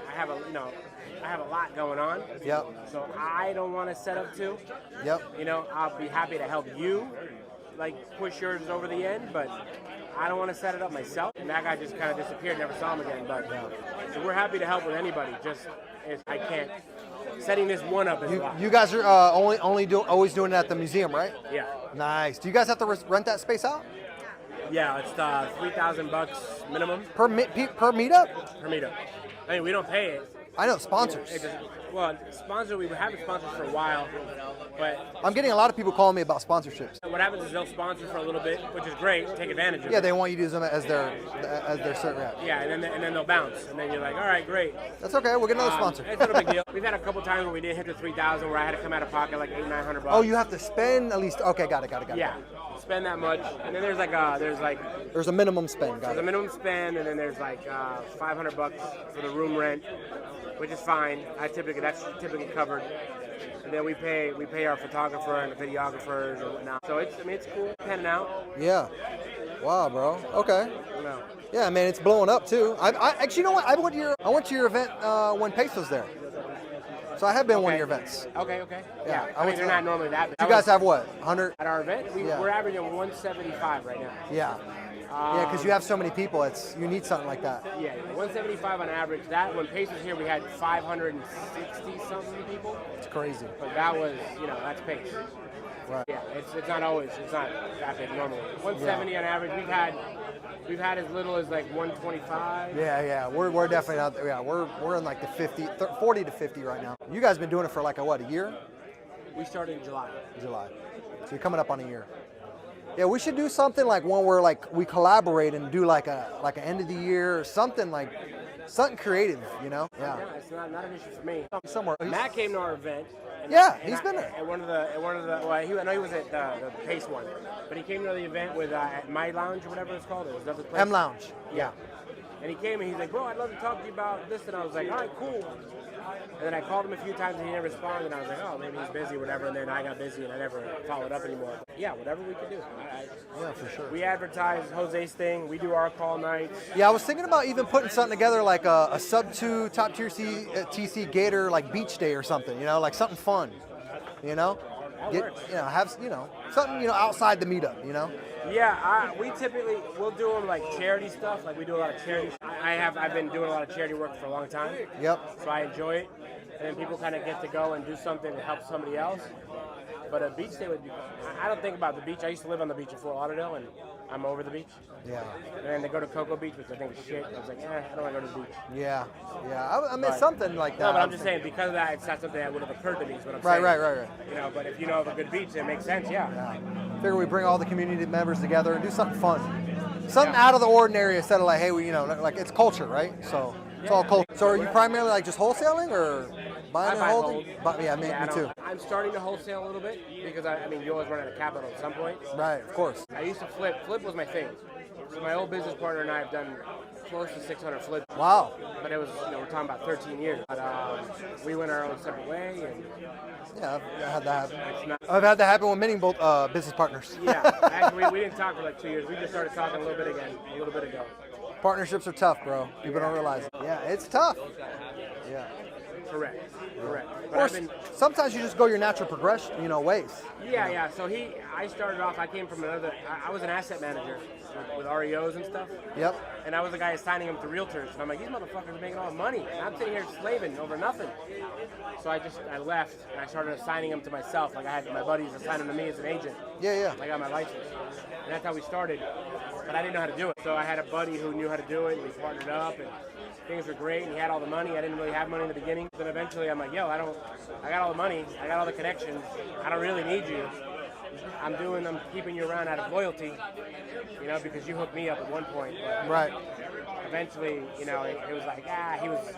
I have a lot going on. Yep. So I don't want to set up two. Yep. You know, I'll be happy to help you, like push yours over the end, but I don't want to set it up myself. And that guy just kind of disappeared, never saw him again. But so we're happy to help with anybody. Just I can't. Setting this one up is a lot. You guys are always doing it at the museum, right? Yeah. Nice. Do you guys have to rent that space out? Yeah, it's $3,000 minimum Per meetup? per meetup. I mean, we don't pay it. I know, sponsors. We've been having sponsors for a while, but I'm getting a lot of people calling me about sponsorships. what happens is they'll sponsor for a little bit, which is great. Take advantage of it. Yeah, they want you to use them as their certain rep. Yeah, and then they'll bounce, and then you're like, all right, great. That's okay. We'll get another sponsor. It's not a big deal. We've had a couple times where we didn't hit the 3,000, where I had to come out of pocket like $800-900. Oh, you have to spend at least. Okay, got it. Yeah, spend that much, and then there's a minimum spend. There's a minimum spend, and then there's like $500 for the room rent, which is fine. That's typically covered. And then we pay our photographer and the videographers and whatnot. So it's cool. Panning out. Yeah. Wow, bro. Okay. No. Yeah, man, it's blowing up too. I actually, you know what? I went to your event when Pace was there. So I have been to one of your events. Okay. Yeah. I mean, they're not normally that big. You guys have what? 100? At our event, we're averaging 175 right now. Yeah. Yeah, because you have so many people, you need something like that. Yeah, 175 on average. That when Pace was here, we had 560 something people. It's crazy. But that was, that's Pace. Right. Yeah, it's not that big normally. 170 on average. We've had as little as like 125. Yeah. We're definitely out there. Yeah, we're in like the 40 to 50 right now. You guys been doing it for like a year? We started in July. July. So you're coming up on a year. Yeah, we should do something like one where like we collaborate and do like an end of the year or something like something creative, you know? Yeah. Yeah, it's not an issue for me. Somewhere. Matt came to our event. Yeah, he's been there. At one of the, well, I know he was at the Pace one, but he came to the event with at My Lounge or whatever it's called. It was another place. M Lounge. Yeah. And he came and he's like, bro, I'd love to talk to you about this. And I was like, all right, cool. And then I called him a few times and he never responded. And I was like, oh, maybe he's busy or whatever. And then I got busy and I never followed up anymore. But yeah, whatever we could do. Yeah, for sure. We advertise Jose's thing. We do our call nights. Yeah, I was thinking about even putting something together like a sub 2 top tier TC Gator like beach day or something, you know, like something fun, you know? Have something, outside the meetup, you know? Yeah, we'll do them like charity stuff. Like we do a lot of charity. I've been doing a lot of charity work for a long time. Yep. So I enjoy it. And then people kind of get to go and do something to help somebody else. But a beach day would be, I don't think about the beach. I used to live on the beach in Fort Lauderdale and I'm over the beach. Yeah. And then they go to Cocoa Beach, which I think is shit. I was like, I don't want to go to the beach. Yeah. I mean, something like that. No, but I'm just saying, because of that, it's not something that would have occurred to me, is what I'm saying. Right. You know, but if you know of a good beach, it makes sense, yeah. Figure we bring all the community members together and do something fun. Something out of the ordinary instead of like, hey, like it's culture, right? So it's all culture. So are you primarily like just wholesaling or buying and holding? Me too. I'm starting to wholesale a little bit because you always run out of capital at some point. Right, of course. I used to flip. Flip was my thing. So my old business partner and I have done close to 600 flips. Wow. But it was, we're talking about 13 years. But we went our own separate way. And yeah, I've had that happen. I've had that happen with many business partners. Yeah, actually, we didn't talk for like 2 years. We just started talking a little bit ago. Partnerships are tough, bro. People don't realize it. Yeah, it's tough. Yeah. Correct. Or sometimes you just go your natural progression, ways. Yeah. So I started off, I came from I was an asset manager with REOs and stuff. Yep. And I was the guy assigning them to realtors. And I'm like, these motherfuckers are making all the money. And I'm sitting here slaving over nothing. So I left and I started assigning them to myself. Like I had my buddies assign them to me as an agent. Yeah. I got my license. And that's how we started. But I didn't know how to do it. So I had a buddy who knew how to do it, and we partnered up, and things were great, and he had all the money. I didn't really have money in the beginning. Then eventually I'm like, I got all the money, I got all the connections, I don't really need you. I'm keeping you around out of loyalty, because you hooked me up at one point. But right. Eventually, it was like,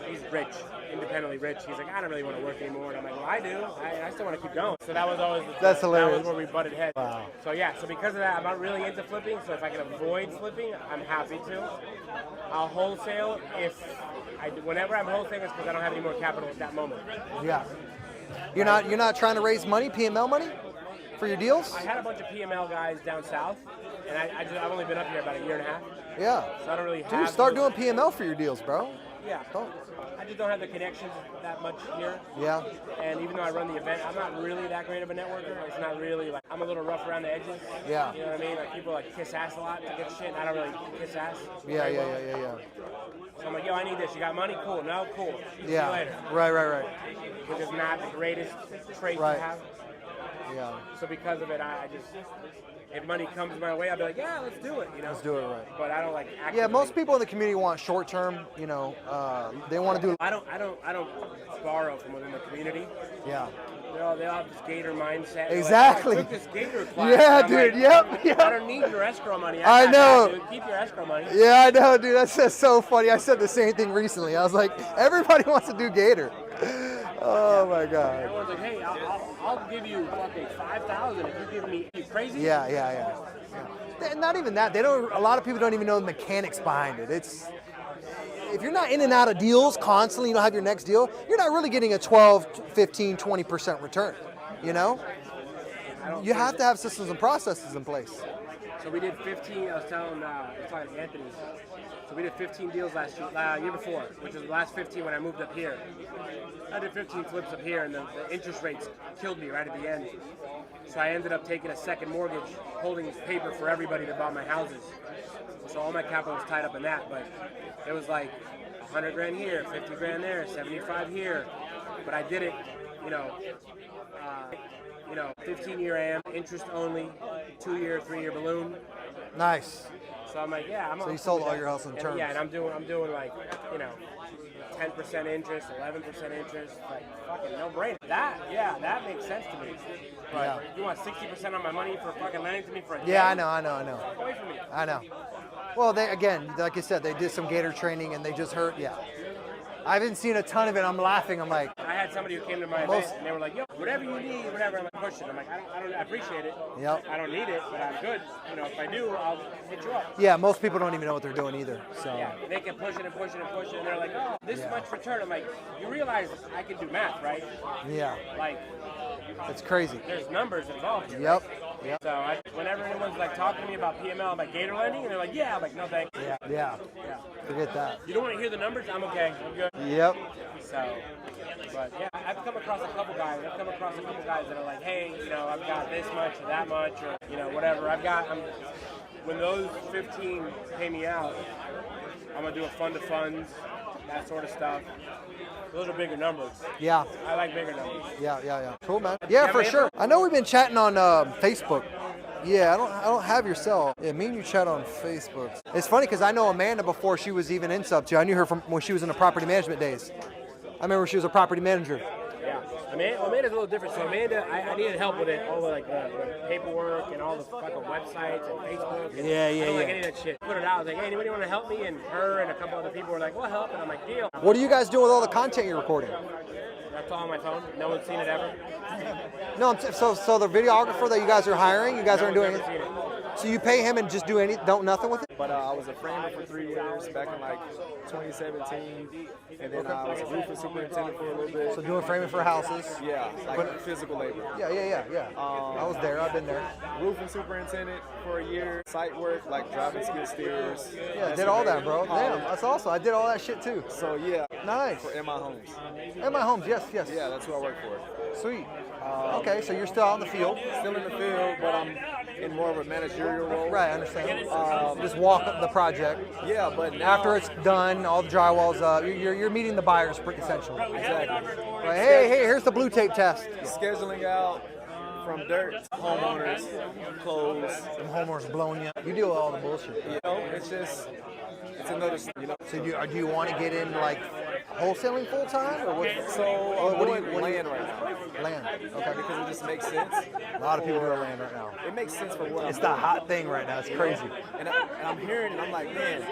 he's rich, independently rich. He's like, I don't really want to work anymore. And I'm like, well, I do. I still want to keep going. So that was always That's hilarious. That was where we butted heads. Wow. So so because of that, I'm not really into flipping. So if I can avoid flipping, I'm happy to. I'll wholesale whenever I'm wholesaling, it's because I don't have any more capital at that moment. Yeah. You're not trying to raise money, PML money, for your deals? I had a bunch of PML guys down south, and I've only been up here about a year and a half. Yeah. So I don't really have. Dude, start doing PML for your deals, bro. Yeah. I just don't have the connections that much here. Yeah. And even though I run the event, I'm not really that great of a networker. It's not really I'm a little rough around the edges. Yeah. You know what I mean? Like people kiss ass a lot to get shit. And I don't really kiss ass. Yeah. So I'm like, I need this. You got money? Cool. No, cool. See you later. Right. Which is not the greatest trait to have. Yeah. So because of it, I just, if money comes my way, I'll be like, yeah, let's do it. Let's do it right. But I don't actively. Yeah, most people in the community want short term. They want to do. I don't borrow from within the community. Yeah. They all have this gator mindset. Exactly. I took this gator class. Yeah, dude. Yep. I don't need your escrow money. I know. Dude. Keep your escrow money. Yeah, I know, dude. That's just so funny. I said the same thing recently. I was like, everybody wants to do gator. Oh my God. Everyone's like, hey, I'll give you fucking $5,000 if you give me. You crazy? Yeah. Not even that. A lot of people don't even know the mechanics behind it. If you're not in and out of deals constantly, you don't have your next deal, you're not really getting a 12, 15, 20% return. You have to have systems and processes in place. So we did 15. I was talking to Anthony. So we did 15 deals year before, which is the last 15 when I moved up here. I did 15 flips up here, and the interest rates killed me right at the end. So I ended up taking a second mortgage, holding paper for everybody that bought my houses. So all my capital was tied up in that, but it was like 100 grand here, 50 grand there, 75 here. But I did it, 15-year AM, interest only, 2-year, 3-year balloon. Nice. So I'm like, yeah, I'm. So you sold all your house on terms. Yeah, and I'm doing like, 10% interest, 11% interest, like fucking no brainer. That makes sense to me. But you want 60% of my money for fucking lending to me for a day? Yeah, I know. Fuck away from me. I know. Well, they again, like I said, they did some gator training and they just hurt. Yeah. I haven't seen a ton of it. I'm laughing. I'm like. I had somebody who came to my event and they were like, yo, whatever you need, whatever. I'm like, push it. I'm like, I appreciate it. Yep. I don't need it, but I'm good. If I do, I'll hit you up. Yeah, most people don't even know what they're doing either. So. Yeah, they can push it and push it and push it, and they're like, oh, this much return. I'm like, you realize I can do math, right? Yeah. Like. It's crazy. There's numbers involved here. Yep. Right? Yep. So whenever anyone's like talking to me about PML, I'm like gator lending, and they're like, yeah. I'm like, no thanks. Yeah. Forget that. You don't want to hear the numbers? I'm okay. I'm good. Yep. So, but yeah, I've come across a couple guys. That are like, hey, I've got this much or that much or whatever. When those 15 pay me out, I'm gonna do a fund of funds, that sort of stuff. Those are bigger numbers. Yeah. I like bigger numbers. Yeah. Cool, man. Yeah, for sure. I know we've been chatting on Facebook. Yeah, I don't have your cell. Yeah, me and you chat on Facebook. It's funny because I know Amanda before she was even in Sub 2. I knew her from when she was in the property management days. I remember she was a property manager. Yeah. Amanda's a little different. So Amanda, I needed help with it, all the the paperwork and all the fucking websites and Facebook. And I don't like any of that shit. Put it out. I was like, hey, anybody want to help me? And her and a couple other people were like, we'll help. And I'm like, deal. What are you guys doing with all the content you're recording? That's all on my phone. No one's seen it ever. No, so the videographer that you guys are hiring, you guys aren't doing it. So you pay him and just do nothing with it? But I was a framer for 3 years back in 2017, and then I was a roofing superintendent for a little bit. So doing framing for houses? Yeah, physical labor. Yeah. I was there. I've been there. Roofing superintendent for a year. Site work, like driving skid steers. Yeah, I did all that, bro. Damn, that's awesome. I did all that shit too. So yeah. Nice. For MI Homes. MI Homes, yes. Yeah, that's who I work for. Sweet. Okay, so you're still out in the field. Still in the field, but I'm in more of a managerial role. Right, I understand. Just walk up the project. Yeah, but now, after it's done, all the drywall's up, you're meeting the buyers essentially. Exactly. Right, hey, here's the blue tape test. Scheduling out from dirt, homeowners, clothes. Some homeowners blowing you. You do all the bullshit. It's another, So do you want to get in like wholesaling full time or what? So I'm doing land right now. Land. Okay. Because it just makes sense. A lot of people do land right now. It makes sense for what it's the hot thing right now. It's crazy. And I'm hearing it. I'm like, man,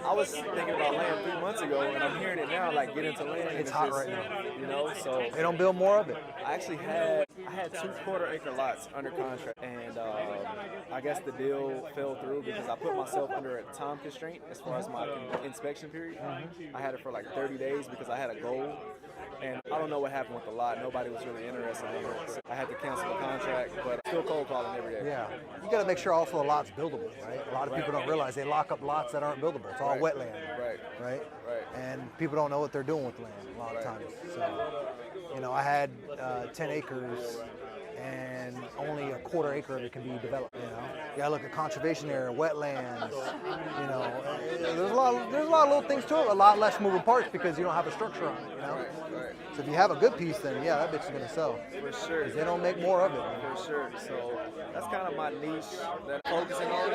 I was thinking about land 3 months ago, and I'm hearing it now. Like, get into land. It's hot right now. So they don't build more of it. I actually had 2 quarter-acre lots under contract, and I guess the deal fell through because I put myself under a time constraint as far as my inspection period. I had it for like 30 days because I had a goal, and I don't know what happened with the lot. Nobody was really interested in it, so I had to cancel the contract, but still cold calling every day. Yeah, you got to make sure also the lot's buildable, right? A lot of people don't realize they lock up lots that aren't buildable. It's all wetland, right? And people don't know what they're doing with land a lot of times. So, I had 10 acres. And only a quarter acre of it can be developed. You gotta look at conservation area, wetlands. There's a lot of little things to it. A lot less moving parts because you don't have a structure on it. So if you have a good piece, then yeah, that bitch is gonna sell. For sure. Because they don't make more of it. For sure. So that's kind of my niche that I'm focusing on,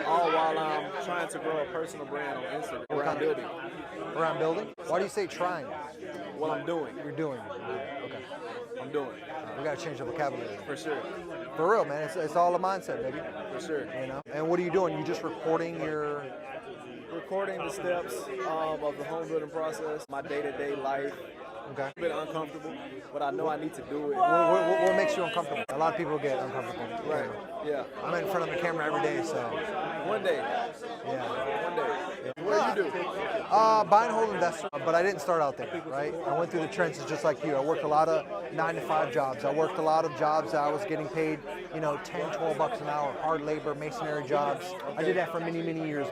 all while I'm trying to grow a personal brand on Instagram around building. Around building? Why do you say trying? What I'm doing. You're doing. Okay. I'm doing. We gotta change the vocabulary. For sure. For real, man. It's all a mindset, baby. For sure. And what are you doing? You just recording the steps of the home building process, my day-to-day life. Okay. A bit uncomfortable, but I know I need to do it. What makes you uncomfortable? A lot of people get uncomfortable. Right. Yeah. I'm in front of the camera every day, so. One day. Yeah. One day. What do you do? Buy and hold investor, but I didn't start out there, right? I went through the trenches just like you. I worked a lot of 9-to-5 jobs. I worked a lot of jobs that I was getting paid, $10-12 an hour, hard labor, masonry jobs. I did that for many years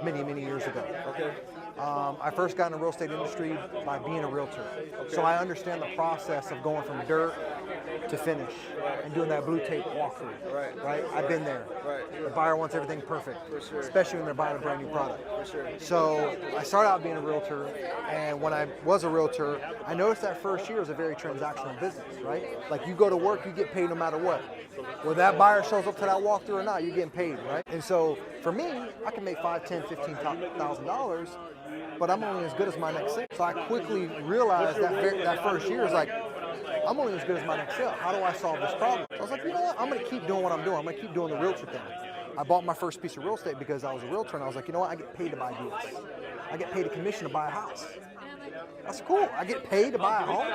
ago. Okay. I first got in the real estate industry by being a realtor. So I understand the process of going from dirt to finish and doing that blue tape walkthrough. Right? I've been there. Right. The buyer wants everything perfect, For sure. especially when they're buying a brand new product. For sure. So I started out being a realtor, and when I was a realtor, I noticed that first year was a very transactional business, right? Like you go to work, you get paid no matter what. Whether that buyer shows up to that walkthrough or not, you're getting paid, right? And so For me, I can make $5, $10, $15,000, but I'm only as good as my next sale. So I quickly realized that first year is like, I'm only as good as my next sale. How do I solve this problem? So I was like, you know what? I'm going to keep doing what I'm doing. I'm going to keep doing the realtor thing. I bought my first piece of real estate because I was a realtor, and I was like, you know what? I get paid to buy deals. I get paid a commission to buy a house. That's cool. I get paid to buy a home.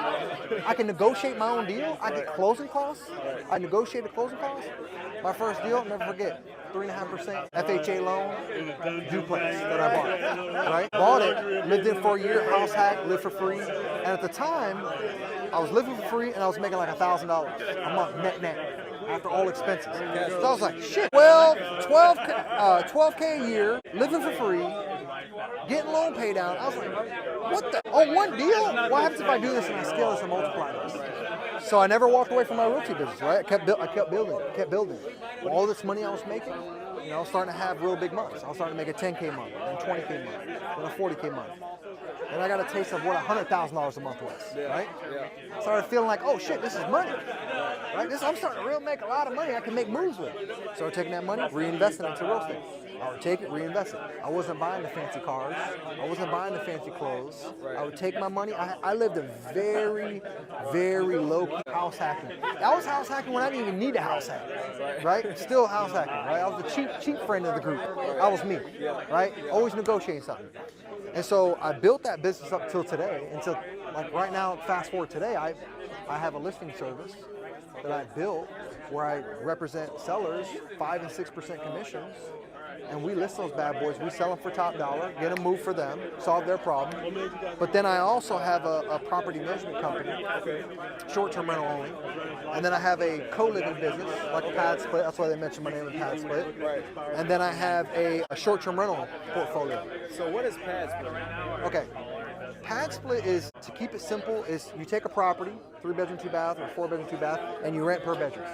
I can negotiate my own deal. I get closing costs. I negotiate the closing costs. My first deal, never forget, 3.5% FHA loan, duplex that I bought. Right? Bought it, lived in for a year, house hack, lived for free. And at the time, I was living for free and I was making like $1,000 a month net. After all expenses. So I was like, shit, well, 12K a year, living for free, getting loan pay down. I was like, what the? Oh, one deal? What happens if I do this and I scale this and multiply this? So I never walked away from my realty business, right? I kept building. All this money I was making, you know, I was starting to have real big months. I was starting to make a 10K month, then 20K month, then a 40K month. And I got a taste of what $100,000 a month was, right? Yeah. I started feeling like, oh shit, this is money, right? I'm starting to really make a lot of money I can make moves with. Started taking that money, reinvesting into real estate. I would take it, reinvest it. I wasn't buying the fancy cars. I wasn't buying the fancy clothes. I would take my money. I lived a very, very low house hacking. I was house hacking when I didn't even need a house hack, right? Still house hacking, right? I was the cheap friend of the group. I was me, right? Always negotiating something. And so I built that business up till today. And so like right now, fast forward today, I have a listing service that I built where I represent sellers 5 and 6% commissions. And we list those bad boys. We sell them for top dollar, get them moved for them, solve their problem. But then I also have a property management company, short-term rental only. And then I have a co-living business, like a pad split. That's why they mentioned my name, a pad split. And then I have a short-term rental portfolio. So what is pad split? Okay. Pad split is, to keep it simple, is you take a property, 3-bedroom, 2-bath, or 4-bedroom, 2-bath, and you rent per bedroom.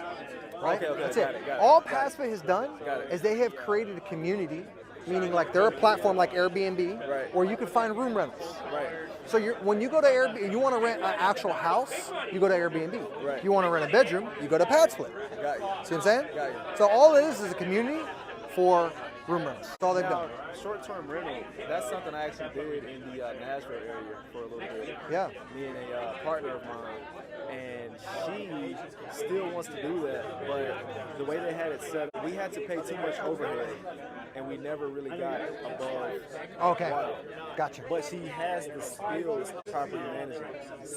Right? Okay, that's got it. Got All it. Pad Split has done is they have created a community, meaning like they're a platform like Airbnb, where you can find room rentals. Right. So when you go to Airbnb, you want to rent an actual house, you go to Airbnb. Right. You want to rent a bedroom, you go to Pad Split. Got you. See what I'm saying? Got you. So all it is a community for room rentals. That's all they've done. Short-term rental, that's something I actually did in the Nashville area for a little bit. Yeah. Me and a partner of mine, and she still wants to do that, but the way they had it set up, we had to pay too much overhead, and we never really got above. Okay. water. Gotcha. But she has the skills of property management,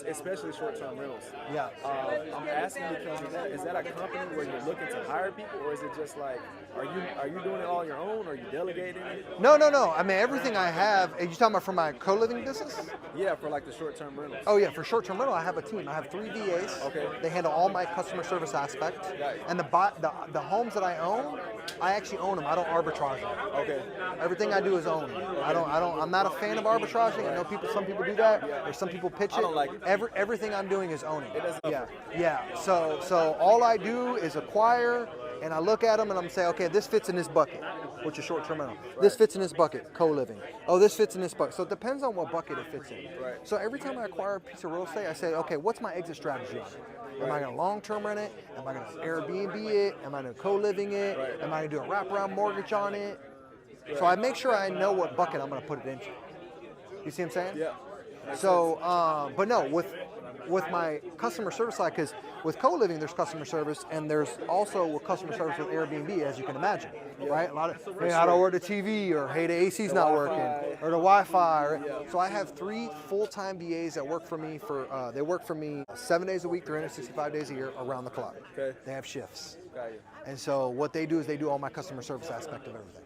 especially short-term rentals. Yeah. I'm asking because is that a company where you're looking to hire people, or is it just like, are you doing it all on your own, or are you delegating it? No. I mean, everything I have, are you talking about for my co-living business? Yeah, for like the short-term rentals. Oh yeah, for short-term rental, I have a team. I have 3 VAs. Okay. They handle all my customer service aspect. And the homes that I own, I actually own them. I don't arbitrage them. Okay. Everything I do is owned. I'm not a fan of arbitraging. I know some people do that, or some people pitch it. I don't like it. Everything I'm doing is owning. It doesn't. Yeah. So all I do is acquire, and I look at them and I'm saying, okay, this fits in this bucket, which is short-term rental. This fits in this bucket, co-living. Oh, this fits in this bucket. So it depends on what bucket it fits in. Right. So every time I acquire a piece of real estate, I say, okay, what's my exit strategy on it? Am I going to long-term rent it? Am I going to Airbnb it? Am I going to co-living it? Am I going to do a wraparound mortgage on it? So I make sure I know what bucket I'm going to put it into. You see what I'm saying? Yeah. So, but no, with my customer service side, because with co-living there's customer service, and there's also customer service with Airbnb, as you can imagine, right? A lot of, hey, I don't work the TV, or hey, the AC's not working, or the Wi-Fi. So I have 3 full-time VAs that work for me they work for me 7 days a week, 365 days a year, around the clock. Okay. They have shifts. Got you. And so what they do is they do all my customer service aspect of everything.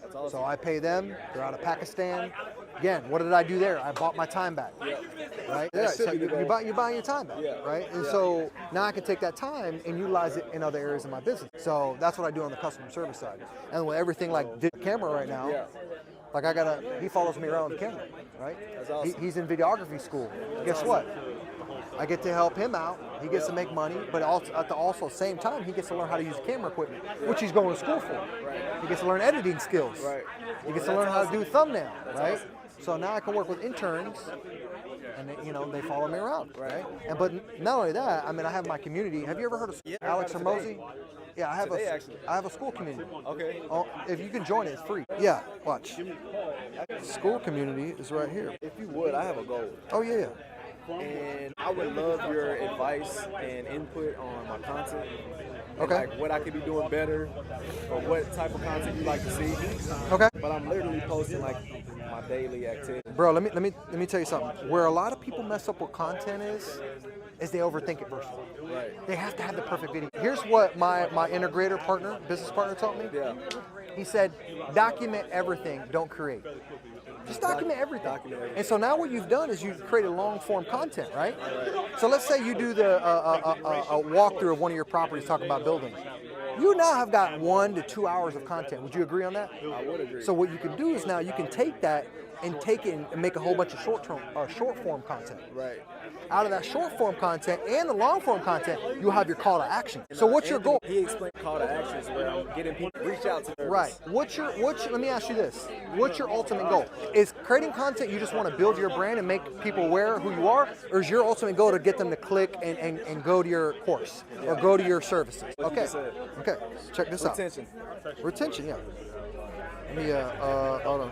That's awesome. So I pay them. They're out of Pakistan. Again, what did I do there? I bought my time back. Right? Yeah. So you're buying your time back. Right? And so now I can take that time and utilize it in other areas of my business. So that's what I do on the customer service side. And with everything like the camera right now, like he follows me around with the camera, right? That's awesome. He's in videography school. Guess what? I get to help him out. He gets to make money, but also at the same time, he gets to learn how to use camera equipment, which he's going to school for. He gets to learn editing skills. He gets to learn how to do thumbnail, right? So now I can work with interns, and they follow me around, right? But not only that, I mean, I have my community. Have you ever heard of Alex Hermosi? Yeah, I have a school community. Okay. If you can join it, it's free. Yeah, watch. School community is right here. If you would, I have a goal. Oh yeah. And I would love your advice and input on my content. Okay. Like what I could be doing better, or what type of content you like to see. Okay. But I'm literally posting like my daily activity. Bro, let me tell you something. Where a lot of people mess up with content is they overthink it first. Right. They have to have the perfect video. Here's what my integrator partner, business partner, taught me. Yeah. He said, document everything, don't create. Just document everything. And so now what you've done is you've created long form content, right? So let's say you do the a walkthrough of one of your properties talking about buildings. You now have got 1 to 2 hours of content. Would you agree on that? I would agree. So what you can do is now you can take that and make a whole bunch of short form content. Right. Out of that short form content and the long form content, you'll have your call to action. So what's your goal? He explained call to actions where I'm getting people to reach out to them. Right. Let me ask you this. What's your ultimate goal? Is creating content you just want to build your brand and make people aware of who you are? Or is your ultimate goal to get them to click and go to your course or go to your services? Okay. Okay. Check this out. Retention, yeah. Let me, hold on.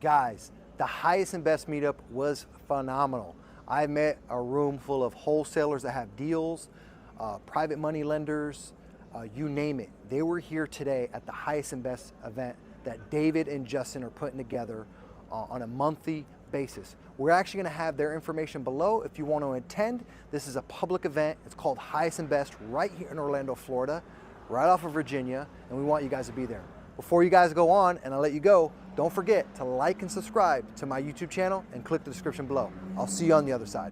Guys, the highest and best meetup was phenomenal. I met a room full of wholesalers that have deals, private money lenders, you name it. They were here today at the highest and best event that David and Justin are putting together on a monthly basis. We're actually gonna have their information below if you want to attend. This is a public event. It's called Highest and Best right here in Orlando, Florida, right off of Virginia, and we want you guys to be there. Before you guys go on and I let you go, don't forget to like and subscribe to my YouTube channel and click the description below. I'll see you on the other side.